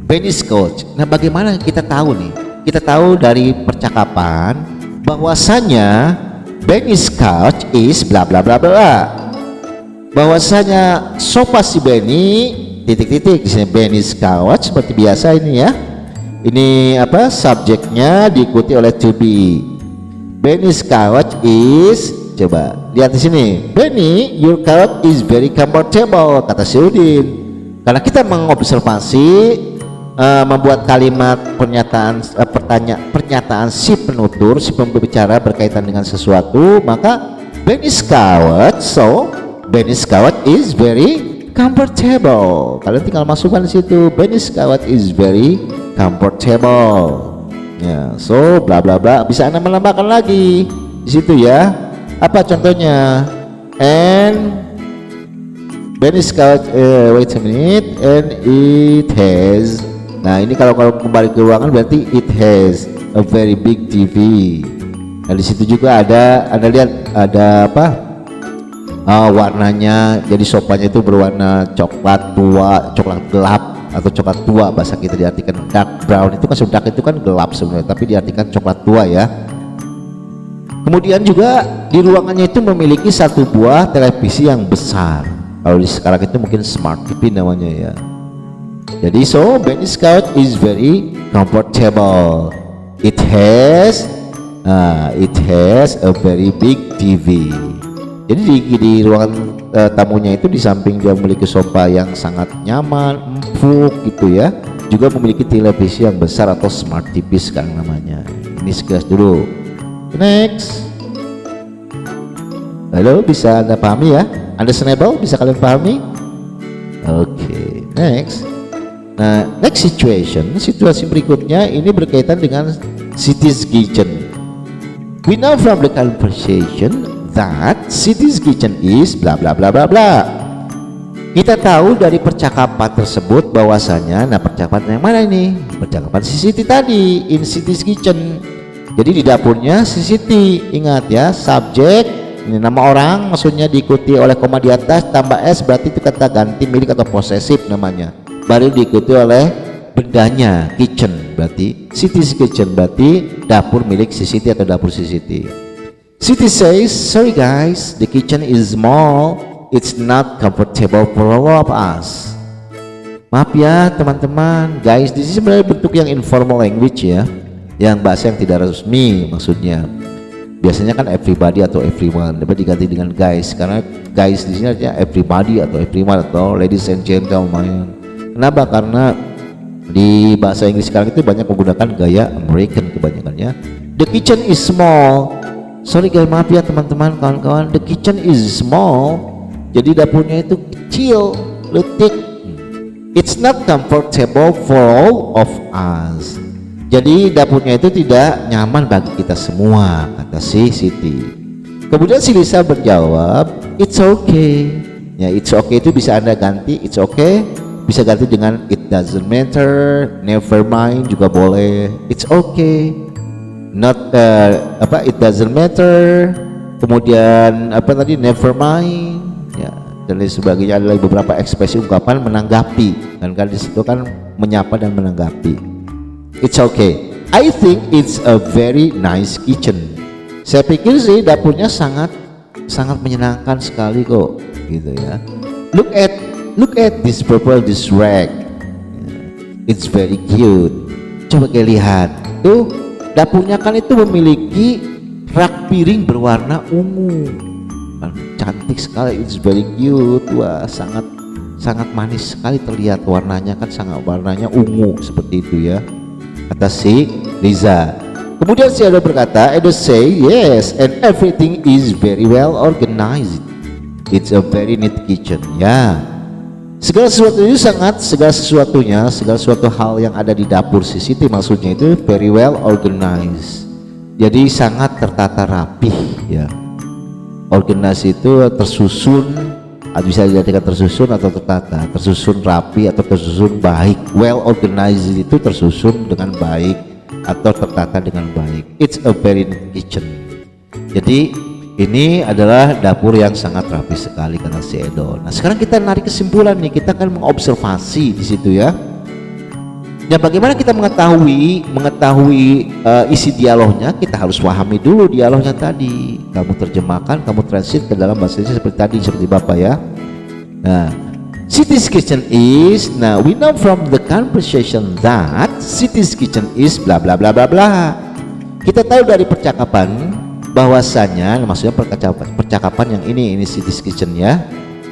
Benny's couch. Nah bagaimana kita tahu nih? Kita tahu dari percakapan bahwasanya Benny's couch is bla bla bla bla. Bahwasanya sofa si Benny titik-titik di sini Benny's couch seperti biasa ini ya. Ini apa subjeknya diikuti oleh to be. Benny's couch is, coba lihat di sini, Benny, your couch is very comfortable, kata si Udin. Karena kita mengobservasi membuat kalimat pernyataan si penutur, si pembicara berkaitan dengan sesuatu, maka Benny's couch, so Benny's couch is very comfortable. Kalian tinggal masukkan di situ, Benny's couch is very comfortable. Ya, so bla bla bla, bisa Anda menambahkan lagi di situ ya. Apa contohnya? And Benny's couch, wait a minute, and it has. Nah ini kalau kembali ke ruangan berarti it has a very big TV. Nah di situ juga ada, Anda lihat ada apa? Warnanya, jadi sofanya itu berwarna coklat tua, coklat gelap atau coklat tua, bahasa kita diartikan dark brown. Itu kan dark itu kan gelap sebenarnya, tapi diartikan coklat tua ya. Kemudian juga di ruangannya itu memiliki satu buah televisi yang besar. Kalau di sekarang itu mungkin smart TV namanya ya. Jadi so Benny's couch is very comfortable. It has a very big TV. Jadi di ruangan tamunya itu di samping dia memiliki sofa yang sangat nyaman, empuk gitu ya, juga memiliki televisi yang besar atau smart TV sekarang namanya. Ini sekilas dulu. Next. Halo, bisa Anda pahami ya? Understandable? Bisa kalian pahami? Oke, next. Nah, next situation, situasi berikutnya ini berkaitan dengan Siti's kitchen. We know from the conversation that Siti's kitchen is bla bla bla bla bla. Kita tahu dari percakapan tersebut bahwasanya, nah percakapan yang mana ini? Percakapan si Siti tadi, in Siti's kitchen. Jadi di dapurnya si Siti. Ingat ya, subjek ini nama orang, maksudnya diikuti oleh koma di atas tambah s, berarti itu kata ganti milik atau posesif namanya. Baru diikuti oleh bendanya, kitchen, berarti Siti's kitchen, berarti dapur milik si Siti atau dapur si Siti. Siti says, sorry guys, the kitchen is small, it's not comfortable for all of us. Maaf ya teman-teman, guys, this is sebenarnya bentuk yang informal language ya, yang bahasa yang tidak resmi maksudnya. Biasanya kan everybody atau everyone, dapat diganti dengan guys, karena guys di sini artinya everybody atau everyone atau ladies and gentlemen. Kenapa? Karena Di bahasa Inggris sekarang itu banyak menggunakan gaya American kebanyakannya. The kitchen is small. Sorry guys, maaf ya teman-teman, kawan-kawan. The kitchen is small. Jadi dapurnya itu kecil, letik. It's not comfortable for all of us. Jadi dapurnya itu tidak nyaman bagi kita semua, kata si Siti. Kemudian si Lisa menjawab, it's okay. Ya, it's okay itu bisa Anda ganti, it's okay. Bisa ganti dengan it doesn't matter, never mind juga boleh. It's okay. Not it doesn't matter. Kemudian never mind. Ya, dan lain sebagainya adalah beberapa ekspresi ungkapan menanggapi. Dan kan di situ kan menyapa dan menanggapi. It's okay. I think it's a very nice kitchen. Saya pikir sih dapurnya sangat menyenangkan sekali kok, gitu ya. Look at this purple dish rack. It's very cute. Coba kita lihat. Tuh, dapurnya kan itu memiliki rak piring berwarna ungu. Cantik sekali. It's very cute. Wah, sangat manis sekali terlihat warnanya, kan sangat warnanya ungu seperti itu ya, kata si Liza. Kemudian si Edo berkata, Edo say yes, and everything is very well organized. It's a very neat kitchen. Ya, segala sesuatu hal yang ada di dapur si Siti maksudnya itu very well organized. Jadi sangat tertata rapih ya. Organisasi itu tersusun, bisa dijadikan tersusun atau tertata, tersusun rapi atau tersusun baik. Well organized itu tersusun dengan baik atau tertata dengan baik. It's a very neat kitchen. Jadi ini adalah dapur yang sangat rapi sekali, kata si Edo. Nah sekarang kita narik kesimpulan nih, kita akan mengobservasi di situ ya. Dan bagaimana kita mengetahui isi dialognya? Kita harus pahami dulu dialognya tadi. Kamu terjemahkan, kamu translate ke dalam bahasa Indonesia seperti tadi, seperti Bapak ya. Nah, Siti's kitchen is. Nah, we know from the conversation that Siti's kitchen is bla bla bla bla bla. Kita tahu dari percakapan bahwasanya, maksudnya percakapan yang ini Siti's kitchen ya.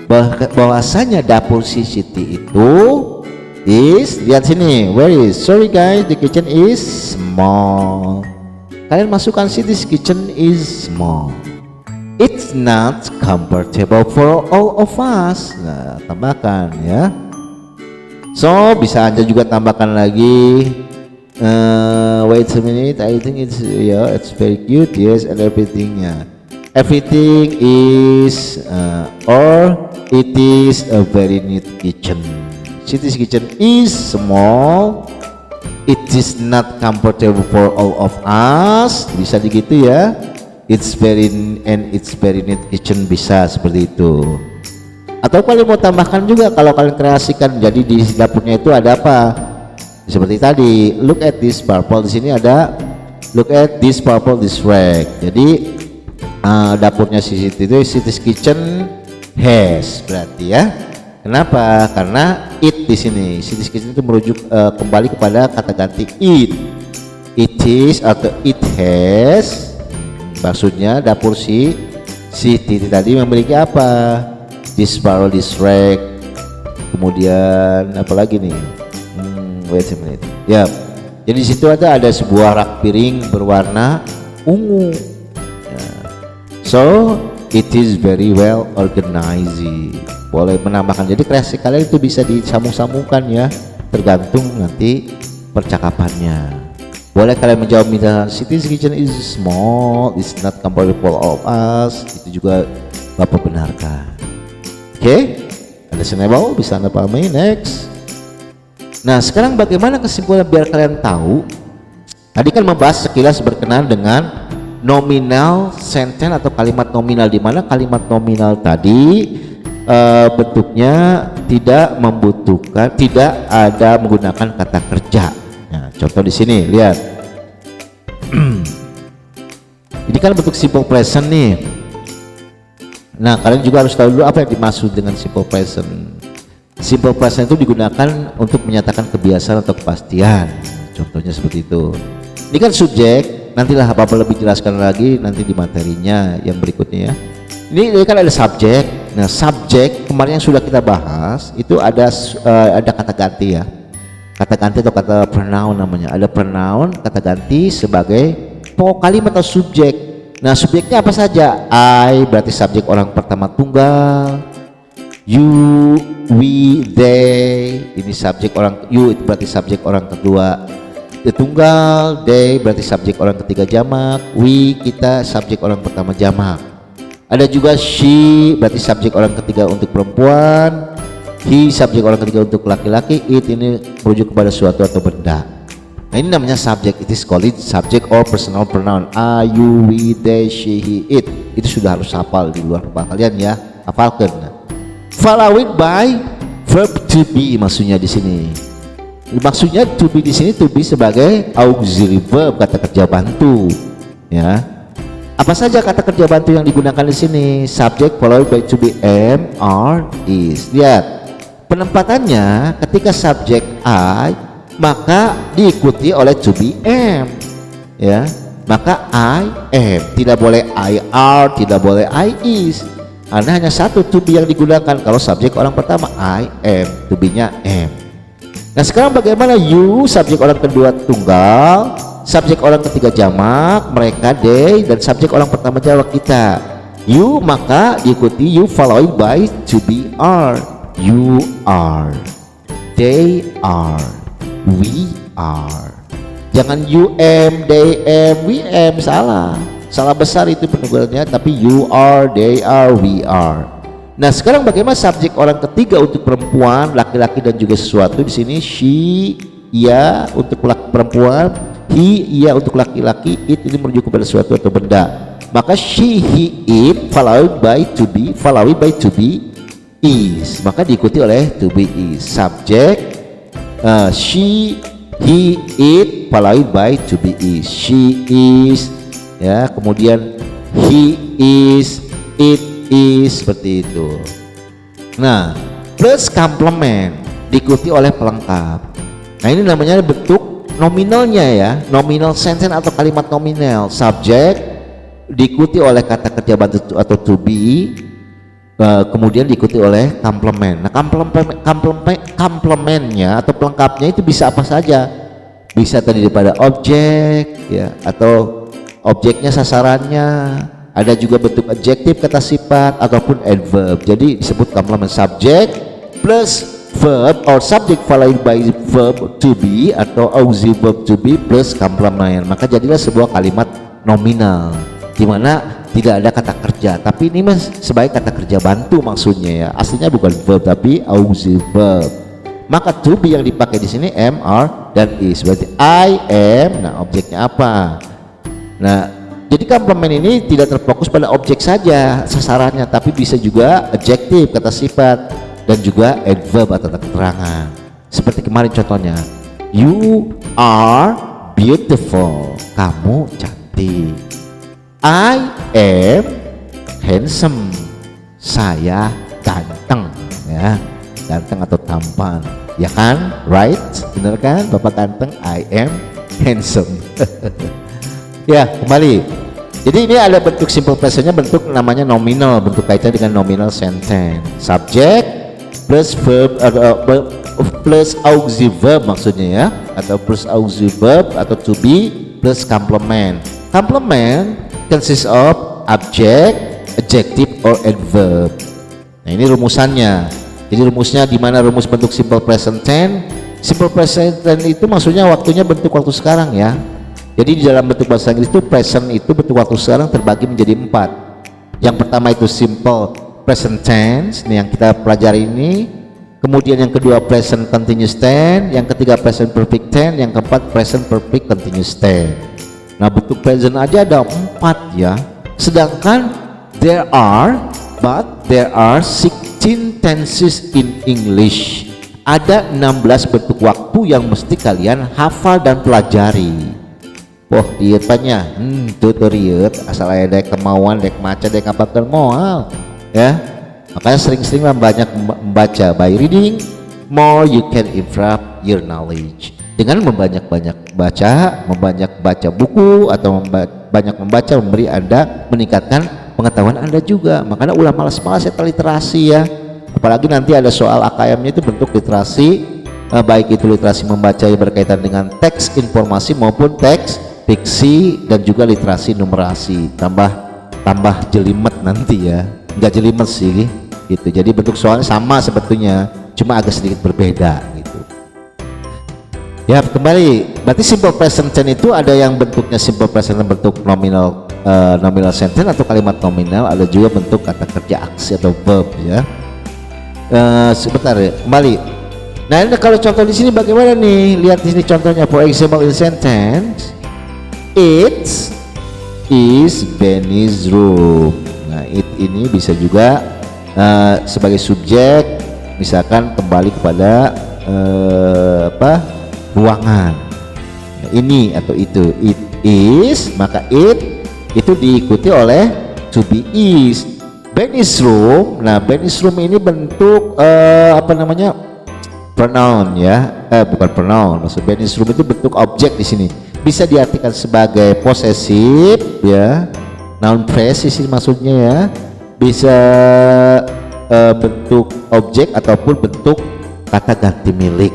Bahwasanya dapur si Siti itu lihat sini, where is, sorry guys, the kitchen is small. Kalian masukkan Siti's kitchen is small. It's not comfortable for all of us. Nah, tambahkan ya. So bisa Anda juga tambahkan lagi. Wait a minute, I think it's very cute, yes, and everythingnya. Everything is or it is a very neat kitchen. Siti's kitchen is small. It is not comfortable for all of us. Bisa begitu ya. It's very neat kitchen, bisa seperti itu. Atau kalian mau tambahkan juga kalau kalian kreasikan. Jadi di dapurnya itu ada apa? Seperti tadi. Look at this purple. Di sini ada look at this purple dish rack. Jadi dapurnya Siti itu Siti's kitchen has berarti ya. Kenapa? Karena it di sini Siti's kitchen itu merujuk kembali kepada kata ganti it. It is atau it has. Maksudnya dapur si Siti tadi memiliki apa? This purple dish rack. Kemudian apa lagi nih? Wait a minute. Ya. Jadi di situ ada sebuah rak piring berwarna ungu. Ya. So it is very well organized. Boleh menambahkan. Jadi kreasi kalian itu bisa disambung-sambungkan ya, tergantung nanti percakapannya. Boleh kalian menjawab misalnya Siti's kitchen is small, it's not comfortable of us. Itu juga Bapak benarkan. Oke, understandable, bisa Anda pahami. Next. Nah sekarang bagaimana kesimpulan biar kalian tahu? Tadi kan membahas sekilas berkenaan dengan nominal sentence atau kalimat nominal, di mana kalimat nominal tadi bentuknya tidak ada menggunakan kata kerja. Nah, contoh di sini lihat. Ini kan bentuk simple present nih. Nah, kalian juga harus tahu dulu apa yang dimaksud dengan simple present. Simple present itu digunakan untuk menyatakan kebiasaan atau kepastian. Contohnya seperti itu. Ini kan subjek. Nantilah Bapak lebih jelaskan lagi nanti di materinya yang berikutnya ya. Ini kan ada subjek. Nah subjek kemarin yang sudah kita bahas itu ada kata ganti ya. Kata ganti atau kata pronoun namanya. Ada pronoun, kata ganti sebagai pokok kalimat atau subjek. Nah, subjeknya apa saja? I berarti subjek orang pertama tunggal. You, we, they, ini subjek orang, you itu berarti subjek orang kedua tunggal, they berarti subjek orang ketiga jamak, we kita subjek orang pertama jamak. Ada juga she berarti subjek orang ketiga untuk perempuan, he subjek orang ketiga untuk laki-laki, it ini merujuk kepada suatu atau benda. Nah, ini namanya subjek, it is called subject or personal pronoun. I, you, we, they, she, he, it. Itu sudah harus hafal di luar kepala kalian ya, hafalkan. Followed by verb to be maksudnya di sini. Maksudnya to be di sini to be sebagai auxiliary verb, kata kerja bantu. Ya. Apa saja kata kerja bantu yang digunakan di sini? Subject followed by to be, am, are, is. Lihat. Penempatannya ketika subjek I maka diikuti oleh to be am. Ya. Maka I am, tidak boleh I are, tidak boleh I is. Karena hanya satu to be yang digunakan kalau subjek orang pertama I am, to be-nya am. Nah, sekarang bagaimana you subjek orang kedua tunggal, subjek orang ketiga jamak, mereka they, dan subjek orang pertama jamak kita. You maka diikuti you followed by to be are. You are, they are, we are. Jangan you am, they am, we am, salah besar itu penunggalnya. Tapi you are, they are, we are. Nah, sekarang bagaimana subjek orang ketiga untuk perempuan, laki-laki dan juga sesuatu di sini? She, ia untuk perempuan, he, ia untuk laki-laki, it ini merujuk kepada sesuatu atau benda. Maka she, he, it followed by to be is. Maka diikuti oleh to be is. Subjek she, he, it followed by to be is. She is, ya, kemudian he is, it is, seperti itu. Nah, plus complement diikuti oleh pelengkap. Nah, ini namanya bentuk nominalnya ya, nominal sentence atau kalimat nominal. Subjek diikuti oleh kata kerja bantu atau to be, kemudian diikuti oleh complement. Nah, complementnya atau pelengkapnya itu bisa apa saja? Bisa terdiri pada objek ya, atau objeknya sasarannya. Ada juga bentuk adjektif kata sifat ataupun adverb. Jadi disebut complement. Subject plus verb or subject followed by verb to be atau auxiliary verb to be plus complement. Maka jadilah sebuah kalimat nominal di mana tidak ada kata kerja, tapi ini sebagai kata kerja bantu maksudnya ya. Aslinya bukan verb tapi auxiliary verb. Maka to be yang dipakai di sini am, are, dan is. Berarti I am. Nah, objeknya apa? Nah, jadi complement ini tidak terfokus pada objek saja sasarannya, tapi bisa juga adjektif kata sifat dan juga adverb atau keterangan. Seperti kemarin contohnya, you are beautiful, kamu cantik. I am handsome, saya ganteng, ya, ganteng atau tampan, ya kan, right, bener kan, Bapak ganteng, I am handsome. Ya, kembali. Jadi ini ada bentuk simple presentnya, bentuk namanya nominal, bentuk kaitan dengan nominal sentence. Subject plus verb plus auxiliary verb maksudnya ya, atau plus auxiliary verb atau to be plus complement. Complement consists of object, adjective or adverb. Nah, ini rumusannya. Jadi rumusnya di mana rumus bentuk simple present tense? Simple present tense itu maksudnya waktunya bentuk waktu sekarang ya. Jadi di dalam bentuk bahasa Inggris itu present itu bentuk waktu sekarang terbagi menjadi 4. Yang pertama itu simple present tense, ini yang kita pelajari ini. Kemudian yang kedua present continuous tense, yang ketiga present perfect tense, yang keempat present perfect continuous tense. Nah, bentuk present aja ada 4 ya. Sedangkan there are 16 tenses in English. Ada 16 bentuk waktu yang mesti kalian hafal dan pelajari. Wah, iya tanya, tutorial asal ada kemauan, dek maca, dek ngapalkan moal, ya. Makanya sering-sering banyak membaca. By reading more, you can improve your knowledge. Dengan membanyak-banyak baca buku atau banyak membaca memberi Anda meningkatkan pengetahuan Anda juga. Makanya ulah malas-malas ya literasi ya. Apalagi nanti ada soal AKM-nya itu bentuk literasi baik itu literasi membaca yang berkaitan dengan teks informasi maupun teks fiksi, dan juga literasi numerasi. Tambah jelimet nanti ya, nggak jelimet sih gitu. Jadi bentuk soalnya sama sebetulnya, cuma agak sedikit berbeda gitu. Ya, kembali, berarti simple present tense itu ada yang bentuknya simple present tense bentuk nominal sentence atau kalimat nominal, ada juga bentuk kata kerja aksi atau verb ya. Sebentar ya, kembali. Nah, ini kalau contoh di sini bagaimana nih? Lihat di sini contohnya. For example, in sentence, it is Benny's room. Nah, it ini bisa juga sebagai subjek, misalkan kembali kepada ruangan. Nah, ini atau itu. It is, maka it itu diikuti oleh to be is. Benny's room. Nah, Benny's room ini bentuk pronoun ya, bukan pronoun. Maksud Benny's room itu bentuk objek di sini. Bisa diartikan sebagai posesif ya, noun phrase sih maksudnya ya. Bisa bentuk objek ataupun bentuk kata ganti milik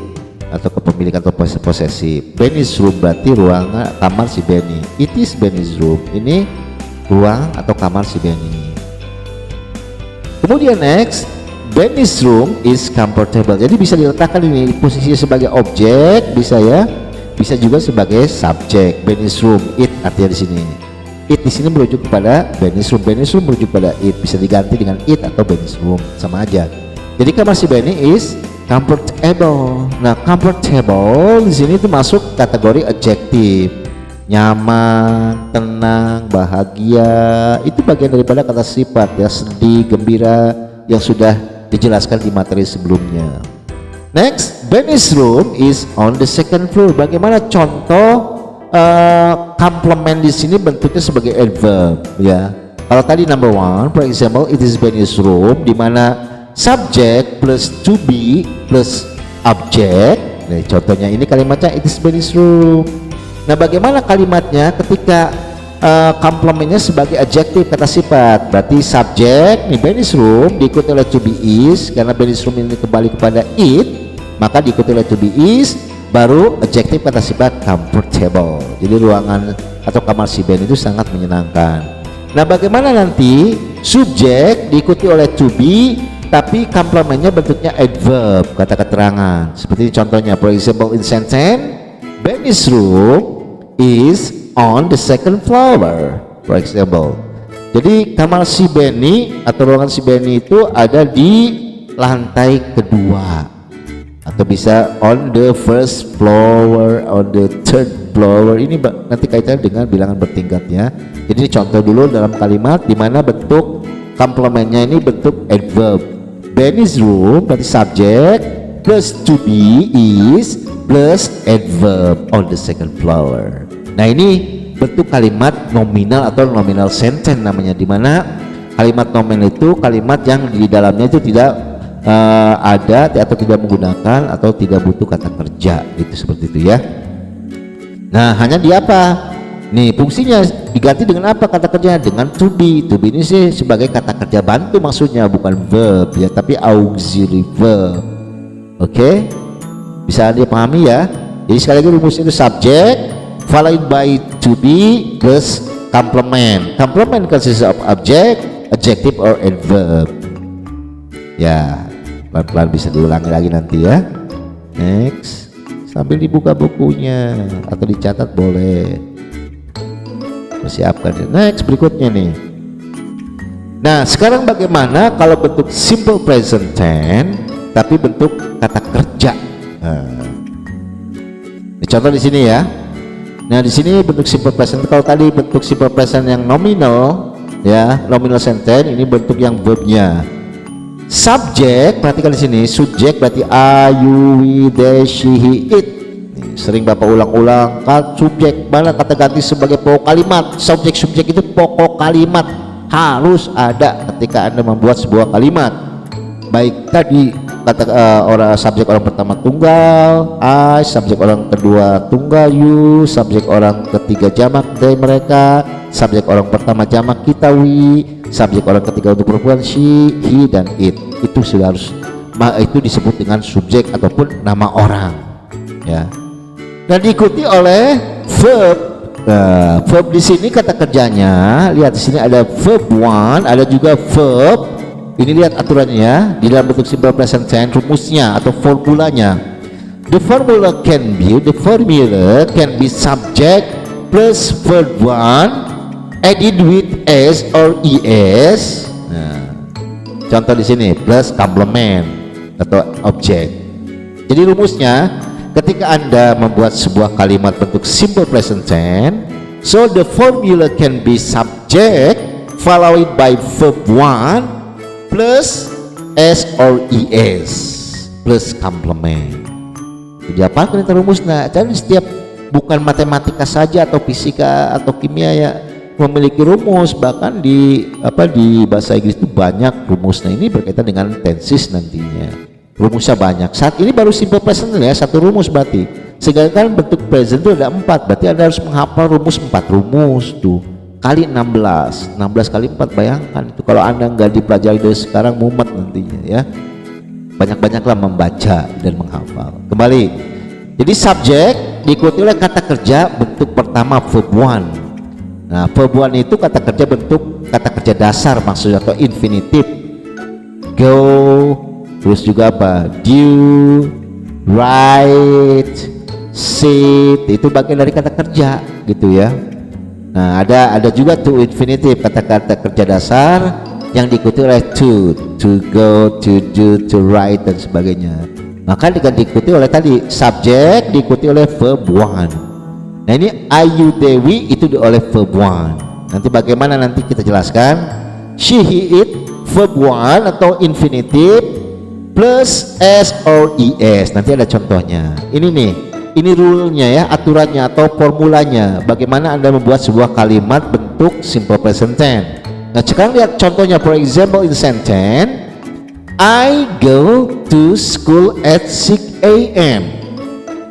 atau kepemilikan atau posesif. Benny's room berarti ruangan kamar si Benny. It is Benny's room. Ini ruang atau kamar si Benny. Kemudian next, Benny's room is comfortable. Jadi bisa diletakkan ini posisinya sebagai objek, bisa ya, bisa juga sebagai subjek. Benny's room, it artinya di sini. It di sini merujuk kepada Benny's room. Benny's room merujuk pada it. Bisa diganti dengan it atau Benny's room, sama aja. Jadi kamar si Benny is comfortable. Nah, comfortable di sini itu masuk kategori adjektif. Nyaman, tenang, bahagia. Itu bagian daripada kata sifat ya, sedih, gembira yang sudah dijelaskan di materi sebelumnya. Next, Benny's room is on the second floor. Bagaimana contoh complement di sini bentuknya sebagai adverb ya. Kalau tadi number one, for example, it is Benny's room, di mana subject plus to be plus object. Nah, contohnya ini kalimatnya it is Benny's room. Nah, bagaimana kalimatnya ketika komplementnya sebagai adjektif kata sifat? Berarti subjek nih Benny's room diikuti oleh to be is, karena Benny's room ini kembali kepada it, maka diikuti oleh to be is, baru adjektif kata sifat comfortable. Jadi ruangan atau kamar si Ben itu sangat menyenangkan. Nah, bagaimana nanti subjek diikuti oleh to be tapi komplementnya bentuknya adverb, kata keterangan. Seperti contohnya, for example, in sentence, Benny's room is on the second floor, for example. Jadi kamar si Benny atau ruangan si Benny itu ada di lantai kedua, atau bisa on the first floor, on the third floor. Ini nanti kaitannya dengan bilangan bertingkatnya. Jadi contoh dulu dalam kalimat di mana bentuk komplementnya ini bentuk adverb. Benny's room berarti subject plus to be is plus adverb on the second floor. Nah, ini bentuk kalimat nominal atau nominal sentence namanya, dimana kalimat nominal itu kalimat yang di dalamnya itu tidak ada atau tidak menggunakan atau tidak butuh kata kerja, itu seperti itu ya. Nah, hanya di apa nih fungsinya diganti dengan apa kata kerjanya? Dengan to be. To be ini sih sebagai kata kerja bantu maksudnya, bukan verb ya, tapi auxiliary verb. Oke, bisa dipahami ya. Jadi sekali lagi rumusnya itu subject followed by to be plus complement. Complement consists of object, adjective or adverb. Ya, pelan-pelan bisa diulangi lagi nanti ya. Next, sambil dibuka bukunya atau dicatat boleh. Persiapkan. Next, berikutnya nih. Nah, sekarang bagaimana kalau bentuk simple present tense tapi bentuk kata kerja? Nah, contoh di sini ya. Nah, di sini bentuk simple present. Kalau tadi bentuk simple present yang nominal ya, nominal sentence, ini bentuk yang verbnya. Subjek, perhatikan di sini, subjek berarti I, you, we, they, she, he, it. Nih, sering Bapak ulang-ulang, subjek mana kata ganti sebagai pokok kalimat. Subjek itu pokok kalimat, harus ada ketika Anda membuat sebuah kalimat. Baik tadi kata orang subjek orang pertama tunggal I, subjek orang kedua tunggal you, subjek orang ketiga jamak they mereka, subjek orang pertama jamak kita we, subjek orang ketiga untuk perempuan she, he dan it. Itu sudah harus itu disebut dengan subjek ataupun nama orang, ya. Dan diikuti oleh verb. Verb di sini kata kerjanya, lihat di sini ada verb one, ada juga verb. Ini lihat aturannya ya, di dalam bentuk simple present tense rumusnya atau formulanya. The formula can be subject plus verb one added with s or es. Nah, contoh di sini plus complement atau objek. Jadi rumusnya, ketika Anda membuat sebuah kalimat bentuk simple present tense, so the formula can be subject followed by verb one plus s or es plus complement. Jadi apa kita rumusnya? Jadi setiap, bukan matematika saja atau fisika atau kimia ya memiliki rumus, bahkan di bahasa Inggris itu banyak rumusnya. Ini berkaitan dengan tenses nantinya. Rumusnya banyak. Saat ini baru simple present ya, satu rumus berarti. Sedangkan bentuk present itu ada 4, berarti Anda harus menghafal rumus 4 rumus tuh. Kali 16 kali 4, bayangkan itu kalau Anda nggak dipelajari dari sekarang mumet nantinya ya. Banyak-banyaklah membaca dan menghafal. Kembali. Jadi subjek diikuti oleh kata kerja bentuk pertama verb one. Nah, verb one itu kata kerja bentuk kata kerja dasar maksudnya atau infinitif. Go, terus juga apa? Do, write, sit, itu bagian dari kata kerja gitu ya. Nah, ada juga to infinitive, kata-kata kerja dasar yang diikuti oleh to go, to do, to write dan sebagainya. Maka diikuti oleh tadi subjek diikuti oleh verb one. Nah, ini Ayu Dewi itu oleh verb one. Nanti bagaimana nanti kita jelaskan. She, he, it verb one atau infinitive plus s or es. Nanti ada contohnya. Ini nih, ini rule-nya ya, aturannya atau formulanya. Bagaimana Anda membuat sebuah kalimat bentuk simple present tense. Nah, sekarang lihat contohnya. For example, in sentence, I go to school at 6 a.m.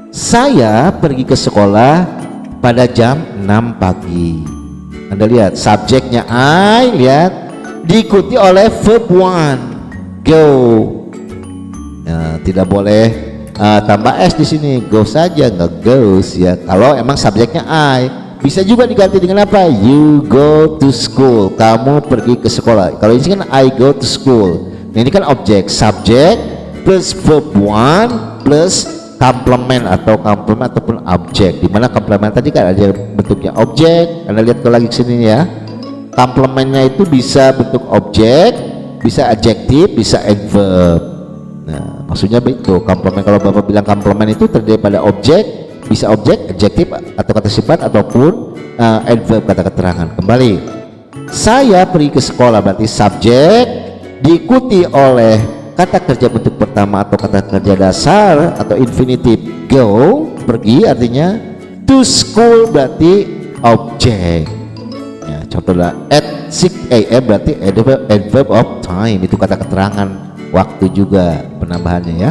Saya pergi ke sekolah pada jam 6 pagi. Anda lihat subjeknya I, lihat diikuti oleh verb one, go. Nah, tidak boleh tambah s di sini, go saja, nggak goes ya. Kalau emang subjeknya I, bisa juga diganti dengan apa? You go to school, kamu pergi ke sekolah. Kalau ini kan I go to school. Nah, ini kan objek, subjek plus verb one plus complement ataupun objek. Dimana complement tadi kan ada bentuknya objek. Anda lihat kalau lagi sini ya, complementnya itu bisa bentuk objek, bisa adjektif, bisa adverb. Nah, maksudnya begitu. Complement, kalau Bapak bilang complement itu terdiri pada objek, bisa objek, adjektif atau kata sifat ataupun adverb, kata keterangan. Kembali, saya pergi ke sekolah berarti subjek diikuti oleh kata kerja bentuk pertama atau kata kerja dasar atau infinitif go, pergi artinya, to school berarti objek ya. Contohnya at 6 a.m. berarti adverb of time, itu kata keterangan waktu juga penambahannya ya.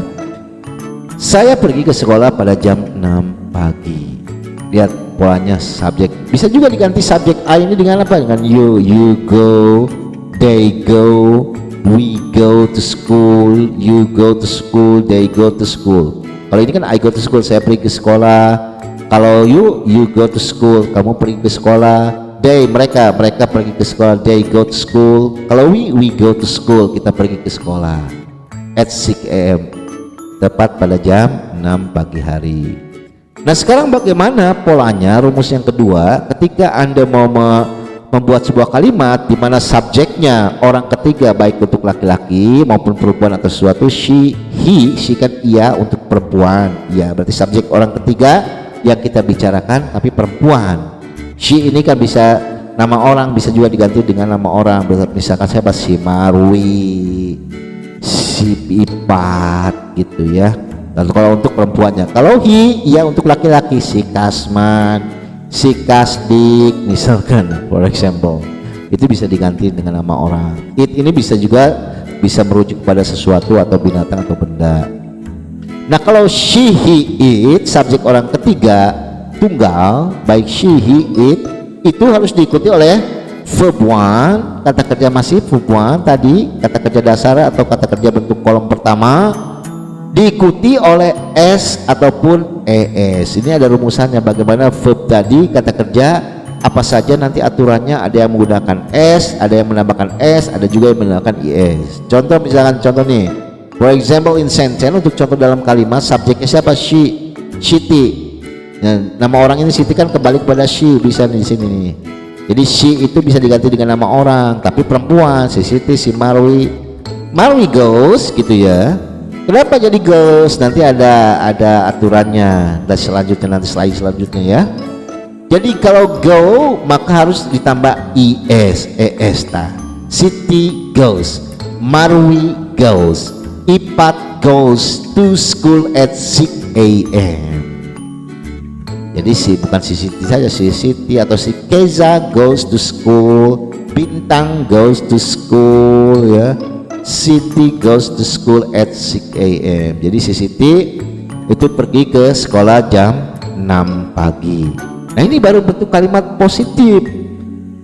Saya pergi ke sekolah pada jam 6 pagi. Lihat polanya, subjek bisa juga diganti subjek I ini dengan apa? Dengan you go, they go, we go to school, you go to school, they go to school. Kalau ini kan I go to school, saya pergi ke sekolah. Kalau you go to school, kamu pergi ke sekolah. They, mereka pergi ke sekolah, they go to school. Kalau we go to school, kita pergi ke sekolah. At 6 a.m. tepat pada jam 6 pagi hari. Nah, sekarang bagaimana polanya, rumus yang kedua, ketika Anda mau membuat sebuah kalimat di mana subjeknya orang ketiga baik untuk laki-laki maupun perempuan atau sesuatu. She, he kan ia untuk perempuan ya, berarti subjek orang ketiga yang kita bicarakan tapi perempuan. She ini kan bisa nama orang, bisa juga diganti dengan nama orang. Misalkan saya si Marwi, si Ipat gitu ya. Lalu kalau untuk perempuannya, kalau he ia untuk laki-laki, si Kasman, si Kasdik misalkan, for example, itu bisa diganti dengan nama orang. It ini bisa juga bisa merujuk pada sesuatu atau binatang atau benda. Nah, kalau she, he, it subjek orang ketiga tunggal, baik she, he, it itu harus diikuti oleh verb one, kata kerja masif verb one tadi, kata kerja dasar atau kata kerja bentuk kolom pertama diikuti oleh s ataupun es. Ini ada rumusannya bagaimana verb tadi, kata kerja apa saja nanti aturannya, ada yang menggunakan s, ada yang menambahkan s, ada juga yang menggunakan is. Contoh misalkan contoh nih, for example in sentence, untuk contoh dalam kalimat subjeknya siapa? She, Siti. Nah, nama orang ini Siti kan kembali kepada she, bisa di sini nih. Jadi she itu bisa diganti dengan nama orang, tapi perempuan, si Siti, si Marwi. Marwi goes gitu ya. Kenapa jadi goes? Nanti ada aturannya dan selanjutnya, nanti slide selanjutnya ya. Jadi kalau go maka harus ditambah es ta. Siti goes, Marwi goes, Ipat goes to school at 6 a.m. Jadi bukan si Siti saja, si Siti atau si Keza goes to school, Bintang goes to school ya, Siti goes to school at 6 a.m. Jadi si Siti itu pergi ke sekolah jam 6 pagi. Nah ini baru bentuk kalimat positif,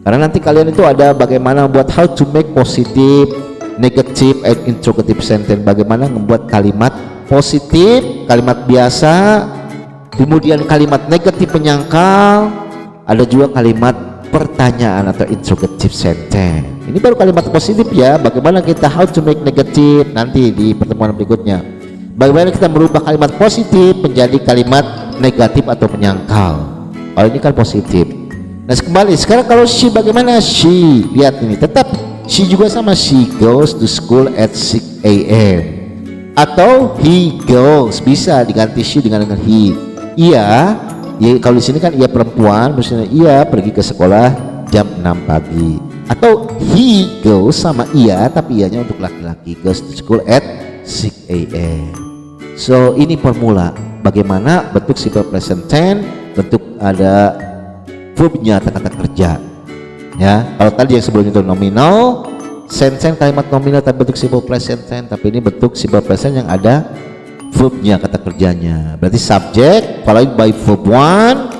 karena nanti kalian itu ada bagaimana buat how to make positive, negative, and interrogative sentence. Bagaimana membuat kalimat positif, kalimat biasa, kemudian kalimat negatif penyangkal, ada juga kalimat pertanyaan atau interrogative sentence. Ini baru kalimat positif ya. Bagaimana kita how to make negative nanti di pertemuan berikutnya. Bagaimana kita merubah kalimat positif menjadi kalimat negatif atau penyangkal. Kalau ini kan positif. Nah kembali sekarang kalau she bagaimana? She, lihat ini tetap she juga sama, she goes to school at 6 a.m. atau he goes, bisa diganti she dengan he. Ia, ya kalau di sini kan ia perempuan, maksudnya ia pergi ke sekolah jam 6 pagi. Atau he goes sama ia, tapi ianya untuk laki-laki, goes to school at 6 a.m. So ini formula bagaimana bentuk simple present tense, bentuk ada verbnya atau kata kerja. Ya, kalau tadi yang sebelumnya itu nominal sentence, kalimat nominal tapi bentuk simple present tense, tapi ini bentuk simple present yang ada verbnya, kata kerjanya. Berarti subject followed by verb one,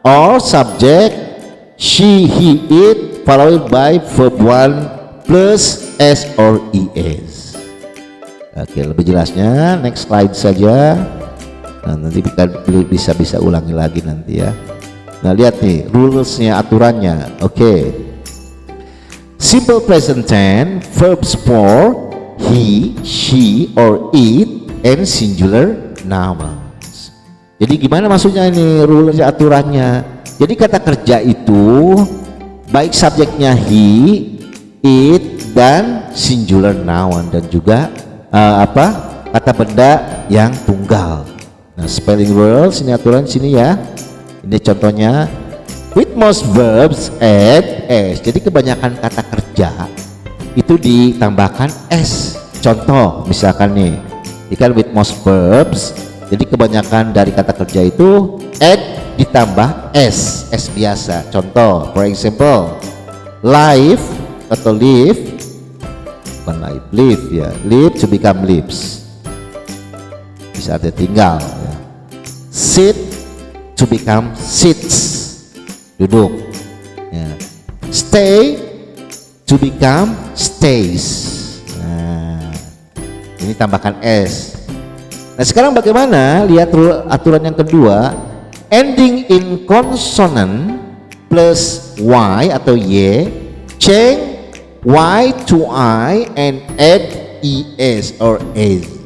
or subject she, he, it followed by verb one plus s or es. Oke, lebih jelasnya next slide saja. Nah, nanti kita bisa ulangi lagi nanti ya. Nah lihat nih rulesnya, aturannya. Oke, simple present tense verbs for he, she, or it and singular nouns. Jadi gimana maksudnya ini rulesnya, aturannya? Jadi kata kerja itu baik subjeknya he, it, dan singular noun, dan juga kata benda yang tunggal. Nah spelling rules ini aturan sini ya. Ini contohnya, with most verbs add s. Jadi kebanyakan kata kerja itu ditambahkan s. Contoh misalkan nih, ikan with most verbs, jadi kebanyakan dari kata kerja itu add ditambah s biasa. Contoh, for example, live atau live, bukan live ya, live to become lives, bisa ada tinggal ya. Sit to become sits, duduk ya. Stay to become stays. Nah ini tambahkan s. Nah sekarang bagaimana, lihat aturan yang kedua, ending in consonant plus y atau y, change y to I and add es or es.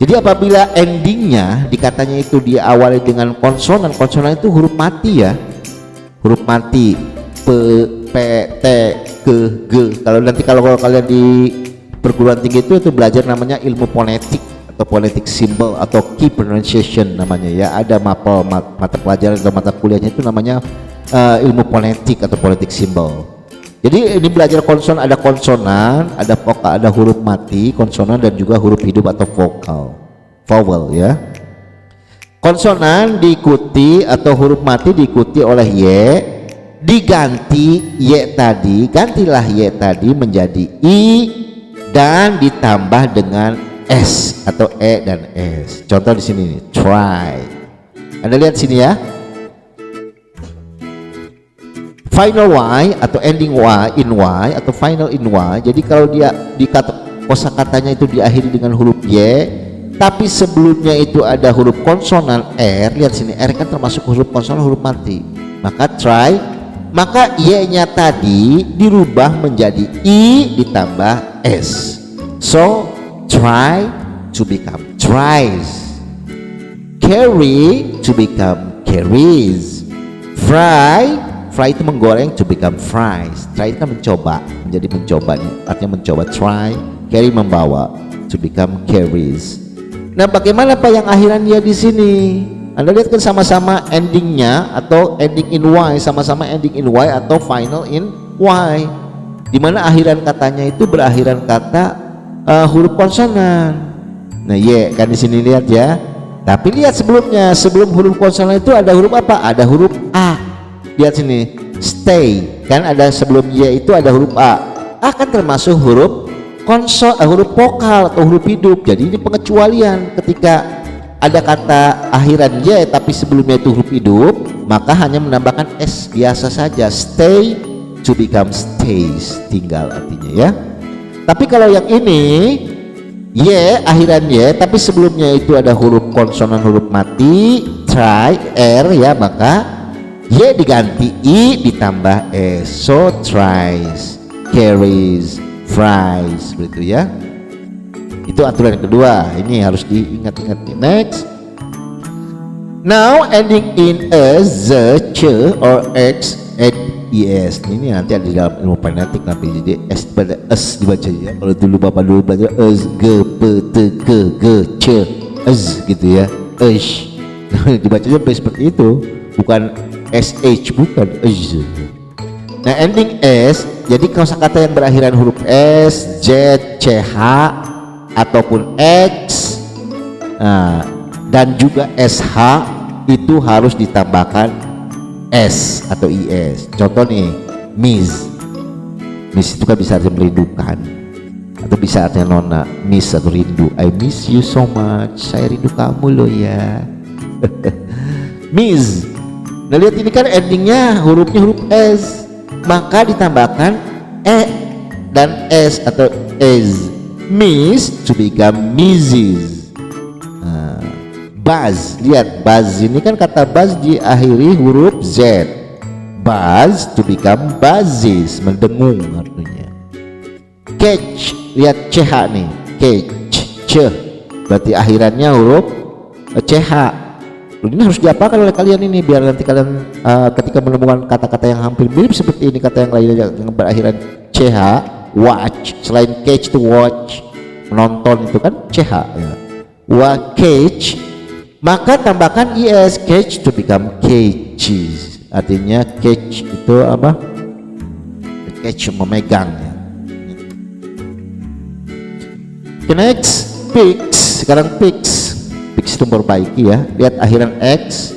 Jadi apabila endingnya dikatanya itu diawali dengan konsonan, konsonan itu huruf mati ya, huruf mati, p, p, t, k, g. Kalau kalian di perguruan tinggi itu belajar namanya ilmu fonetik atau phonetic symbol atau key pronunciation namanya ya. Ada mata pelajaran atau mata kuliahnya itu namanya ilmu fonetik atau phonetic symbol. Jadi ini belajar konsonan, ada konsonan, ada vokal, ada huruf mati, konsonan, dan juga huruf hidup atau vowel ya. Konsonan diikuti atau huruf mati diikuti oleh y, diganti y tadi, gantilah y tadi menjadi i dan ditambah dengan s atau e dan s. Contoh di sini nih, try. Anda lihat sini ya. final y atau ending y in y atau final in y. Jadi kalau dia di kosakatanya itu diakhiri dengan huruf y, tapi sebelumnya itu ada huruf konsonan r. Lihat sini, r kan termasuk huruf konsonan, huruf mati. Maka try, maka y-nya tadi dirubah menjadi i ditambah s. So try to become tries, carry to become carries, fry itu menggoreng to become fries. Try itu kan mencoba, menjadi mencoba, artinya mencoba. Try, carry membawa, to become carries. Nah, bagaimana Pak yang akhirannya di sini? Anda lihat kan sama-sama endingnya atau ending in y, sama-sama ending in y atau final in y. Dimana akhiran katanya itu berakhiran kata huruf konsonan. Nah, kan di sini lihat ya. Tapi lihat sebelumnya, sebelum huruf konsonan itu ada huruf apa? Ada huruf a. Lihat sini, stay kan ada sebelum y itu ada huruf a. A kan termasuk huruf huruf vokal atau huruf hidup. Jadi ini pengecualian ketika ada kata akhiran y tapi sebelumnya itu huruf hidup, maka hanya menambahkan s biasa saja. Stay to become stays, tinggal artinya ya. Tapi kalau yang ini y akhiran y tapi sebelumnya itu ada huruf konsonan, huruf mati, try r ya, maka y diganti i ditambah s. So tries, carries, fries, begitu ya. Itu aturan yang kedua, ini harus diingat-ingat. Next, now ending in s, z, c, or x, and es. Ini nanti ada di dalam ilmu fonetik, nanti jadi s pada s dibaca ya. Kalau dulu bapak dulu baca s, g, p, t, k, g, c, s gitu ya, s. Dibacanya seperti itu, bukan sh, bukan s. Nah, ending s, jadi kosakata yang berakhiran huruf s, z, ch, ataupun x, dan juga sh itu harus ditambahkan s atau is. Contoh nih, miss itu kan bisa artinya merindukan atau bisa artinya nona. Miss atau rindu, I miss you so much, saya rindu kamu loh ya. Miss. Nah, lihat ini kan endingnya hurufnya huruf s, maka ditambahkan e dan s atau s. Miss to become Mrs. Buzz, lihat buzz ini kan kata buzz diakhiri huruf z. Buzz to become buzzes, mendengung artinya. Catch, lihat ch nih, catch, berarti akhirannya huruf ch. Ini harus diapakan oleh kalian ini biar nanti kalian ketika menemukan kata-kata yang hampir mirip seperti ini, kata yang lainnya yang berakhiran ch, watch, selain catch to watch, menonton itu kan ch ya. Catch, maka tambahkan es, catch to become catches, artinya catch itu apa? Catch, memegang ya. Next, fix. Sekarang fix itu memperbaiki ya. Lihat akhiran x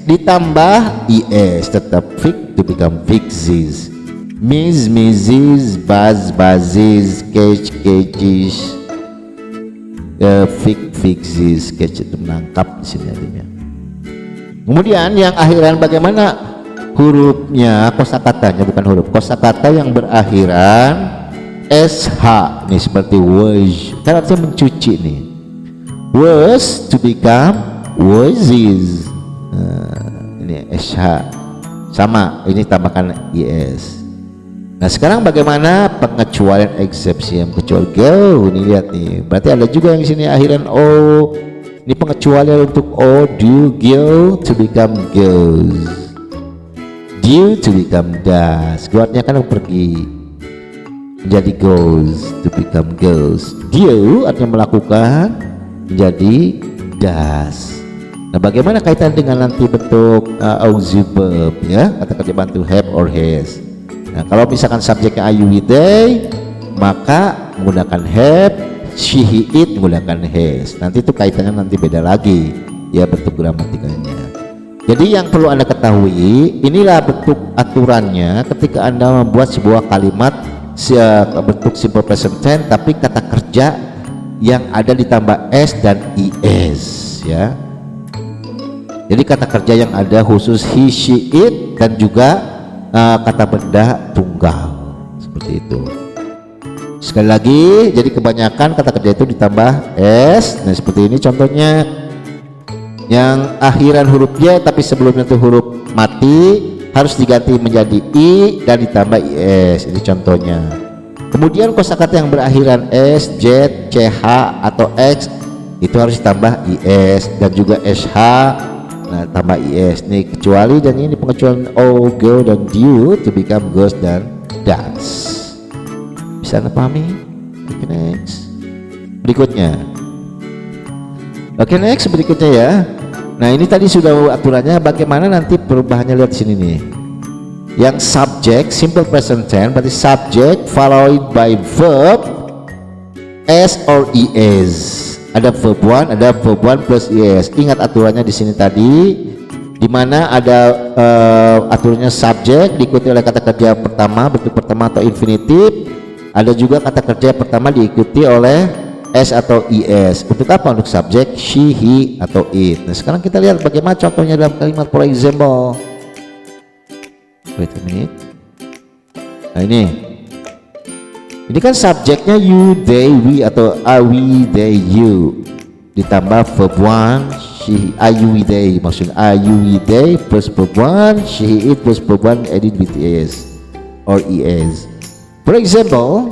ditambah is, tetap fix to become fixes. Miss, Mrs, Buzz, Buzzes, Catch, Catches, Fixes, Catch itu menangkap di sini artinya. Kemudian yang akhiran bagaimana hurufnya, kosakatanya, bukan huruf, kosakata yang berakhiran sh nih seperti wash, kan artinya mencuci nih. Was to become wazes. Ini sh sama, ini tambahkan is. Nah, sekarang bagaimana pengecualian exception, kecuali go? Ini lihat nih, berarti ada juga yang sini akhiran o. Ini pengecualian untuk o. Do go to become goes, do to become does. Go artinya kan pergi, menjadi goes to become goes. Do artinya melakukan, menjadi does. Nah, bagaimana kaitan dengan nanti bentuk auxiliary verb ya, kata kerja bantu have or has. Nah, kalau misalkan subjeknya I, you, we, they, maka menggunakan have, she, he, it menggunakan has. Nanti itu kaitannya nanti beda lagi ya bentuk gramatikanya. Jadi yang perlu Anda ketahui, inilah bentuk aturannya ketika Anda membuat sebuah kalimat bentuk simple present tense tapi kata kerja yang ada ditambah s dan is ya. Jadi kata kerja yang ada khusus he, she, it, dan juga kata benda tunggal seperti itu. Sekali lagi, jadi kebanyakan kata kerja itu ditambah s. Nah seperti ini contohnya, yang akhiran huruf y tapi sebelumnya itu huruf mati harus diganti menjadi i dan ditambah is. Ini contohnya. Kemudian kosakata yang berakhiran s, z, ch atau x itu harus ditambah is dan juga sh. Nah tambah is nih, kecuali dan ini pengecualian o, go dan do to become goes dan does. Bisa Anda pahami? Oke, next. Berikutnya. Oke, next berikutnya ya. Nah ini tadi sudah aturannya, bagaimana nanti perubahannya, lihat sini nih. Yang subject simple present tense berarti subject followed by verb s or es. Ada verb 1, ada verb 1 plus es. Ingat aturannya di sini tadi, di mana ada aturannya subject diikuti oleh kata kerja pertama, bentuk pertama atau infinitif. Ada juga kata kerja pertama diikuti oleh s atau is. Untuk apa? Untuk subjek she, he, atau it. Nah sekarang kita lihat bagaimana contohnya dalam kalimat. For example, wait a minute. Nah ini kan subjeknya you, they, we, atau are, we, they, you, ditambah verb 1 she, are, you, we, they. Maksudnya are, you, we, they plus verb 1 she, it plus verb 1 added with is or es. For example,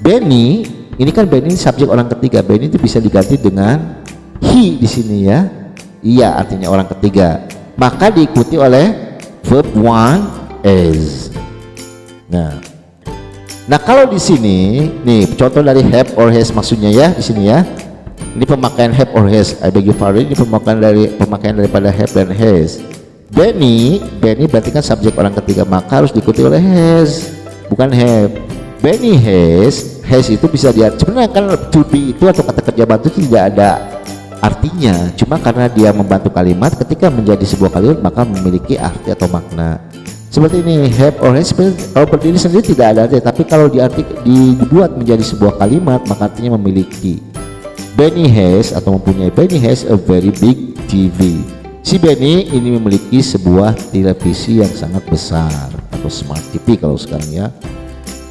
Benny, ini kan Benny subjek orang ketiga. Benny itu bisa diganti dengan he di sini ya. Iya, artinya orang ketiga. Maka diikuti oleh verb 1 is. Nah kalau di sini, nih contoh dari have or has maksudnya ya di sini ya. Ini pemakaian have or has. I beg your pardon. Ini pemakaian daripada have dan has. Benny berarti kan subjek orang ketiga, maka harus diikuti oleh has, bukan have. Benny has itu bisa sebenarnya kan to be itu atau kata kerja bantu tidak ada artinya, cuma karena dia membantu kalimat, ketika menjadi sebuah kalimat maka memiliki arti atau makna. Seperti ini have or has, kalau berdiri sendiri tidak ada arti, tapi kalau dibuat menjadi sebuah kalimat maka artinya memiliki. Benny has atau mempunyai, Benny has a very big TV. Si Benny ini memiliki sebuah televisi yang sangat besar atau smart TV kalau sekarang ya.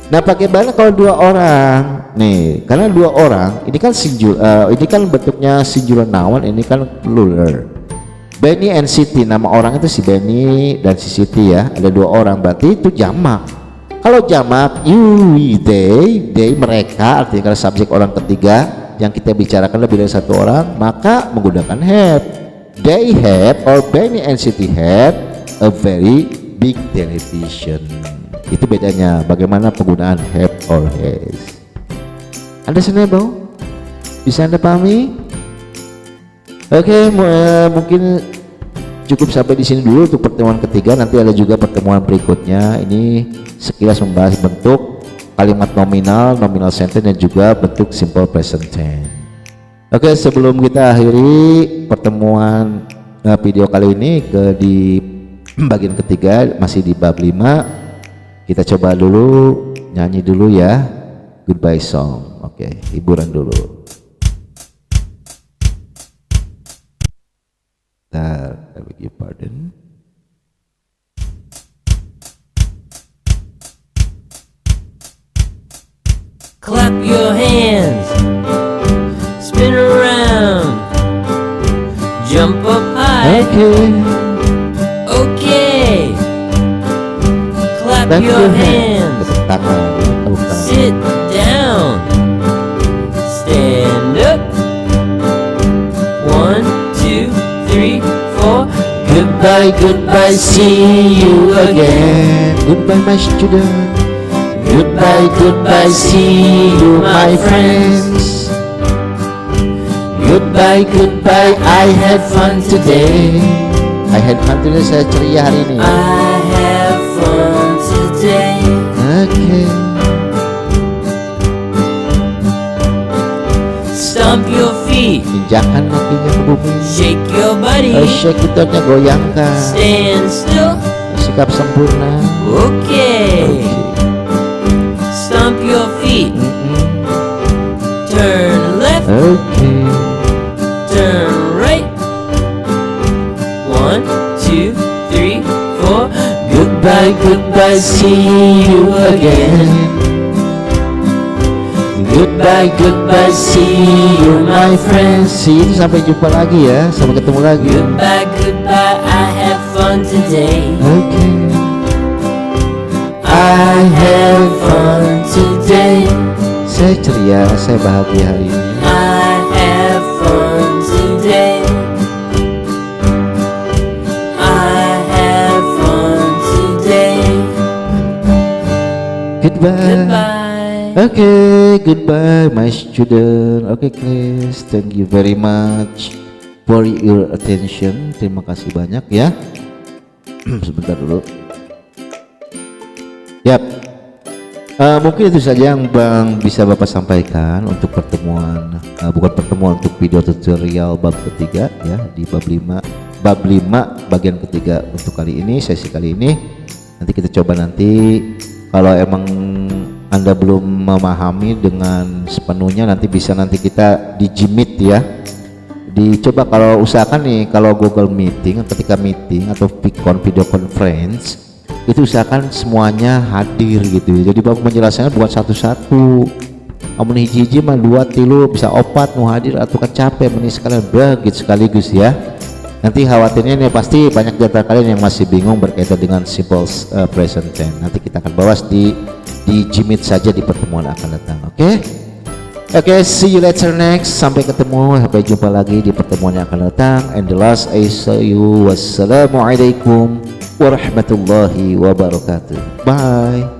Nah bagaimana kalau dua orang nih, karena dua orang ini kan ini kan bentuknya singular noun, ini kan plural. Benny and Siti, nama orang itu si Benny dan si Siti ya, ada dua orang, berarti itu jamak. Kalau jamak you, we, they mereka, artinya kalau subjek orang ketiga yang kita bicarakan lebih dari satu orang, maka menggunakan have. They have or Benny and Siti have a very big television. Itu bedanya, bagaimana penggunaan have or has. Understandable? Bisa Anda pahami? Oke, mungkin cukup sampai di sini dulu untuk pertemuan ketiga. Nanti ada juga pertemuan berikutnya. Ini sekilas membahas bentuk kalimat nominal, nominal sentence, dan juga bentuk simple present tense. Oke, sebelum kita akhiri pertemuan video kali ini di bagian ketiga, masih di bab 5. Kita coba dulu nyanyi dulu ya, goodbye song. Oke, hiburan dulu. I beg your pardon. Clap your hands, spin around, jump up high. Okay. Clap your hands, sit down, stand up. 1, 2, 3, 4. Goodbye, goodbye, see you again. Goodbye my student. Goodbye, goodbye, see you my friends. Goodbye, goodbye, I had fun today. I had fun today, saya ceria hari ini. I have fun today. Okay. Stomp your feet, Injakan kakinya ke bumi. shake your body, Shake itu goyangkan. stand still. Sikap sempurna. Okay. Stomp your feet, turn left, Okay. turn right. goodbye, see you again. Goodbye, goodbye, see you my friends. See you, sampai jumpa lagi ya, sampai ketemu lagi. Goodbye, goodbye, I have fun today. Oke. I have fun today. Saya ceria, saya bahagia hari ini. I have fun today. I have fun today. Goodbye. Goodbye. Okay, goodbye my student. Okay class, thank you very much for your attention. Terima kasih banyak ya. Sebentar dulu. Yap. Mungkin itu saja yang Bang bisa Bapak sampaikan untuk pertemuan, bukan pertemuan, untuk video tutorial bab ketiga ya, di bab 5 bagian ketiga untuk kali ini, sesi kali ini. Nanti kita coba, nanti kalau emang Anda belum memahami dengan sepenuhnya, nanti bisa nanti kita di Jimit ya, dicoba. Kalau usahakan nih, kalau Google Meeting, ketika meeting atau video conference itu usahakan semuanya hadir gitu. Jadi Bapak menjelaskannya bukan satu-satu, amun hiji-hiji mah 2 3 bisa 4 nu hadir atau kan capek meni sekalian begitu sekaligus ya. Nanti khawatirnya nih pasti banyak di antara kalian yang masih bingung berkaitan dengan simple present tense. Nanti kita akan bahas di Jimit saja di pertemuan akan datang. Oke, see you later next. Sampai ketemu, sampai jumpa lagi di pertemuan yang akan datang. And the last I say you, wassalamualaikum warahmatullahi wabarakatuh. Bye.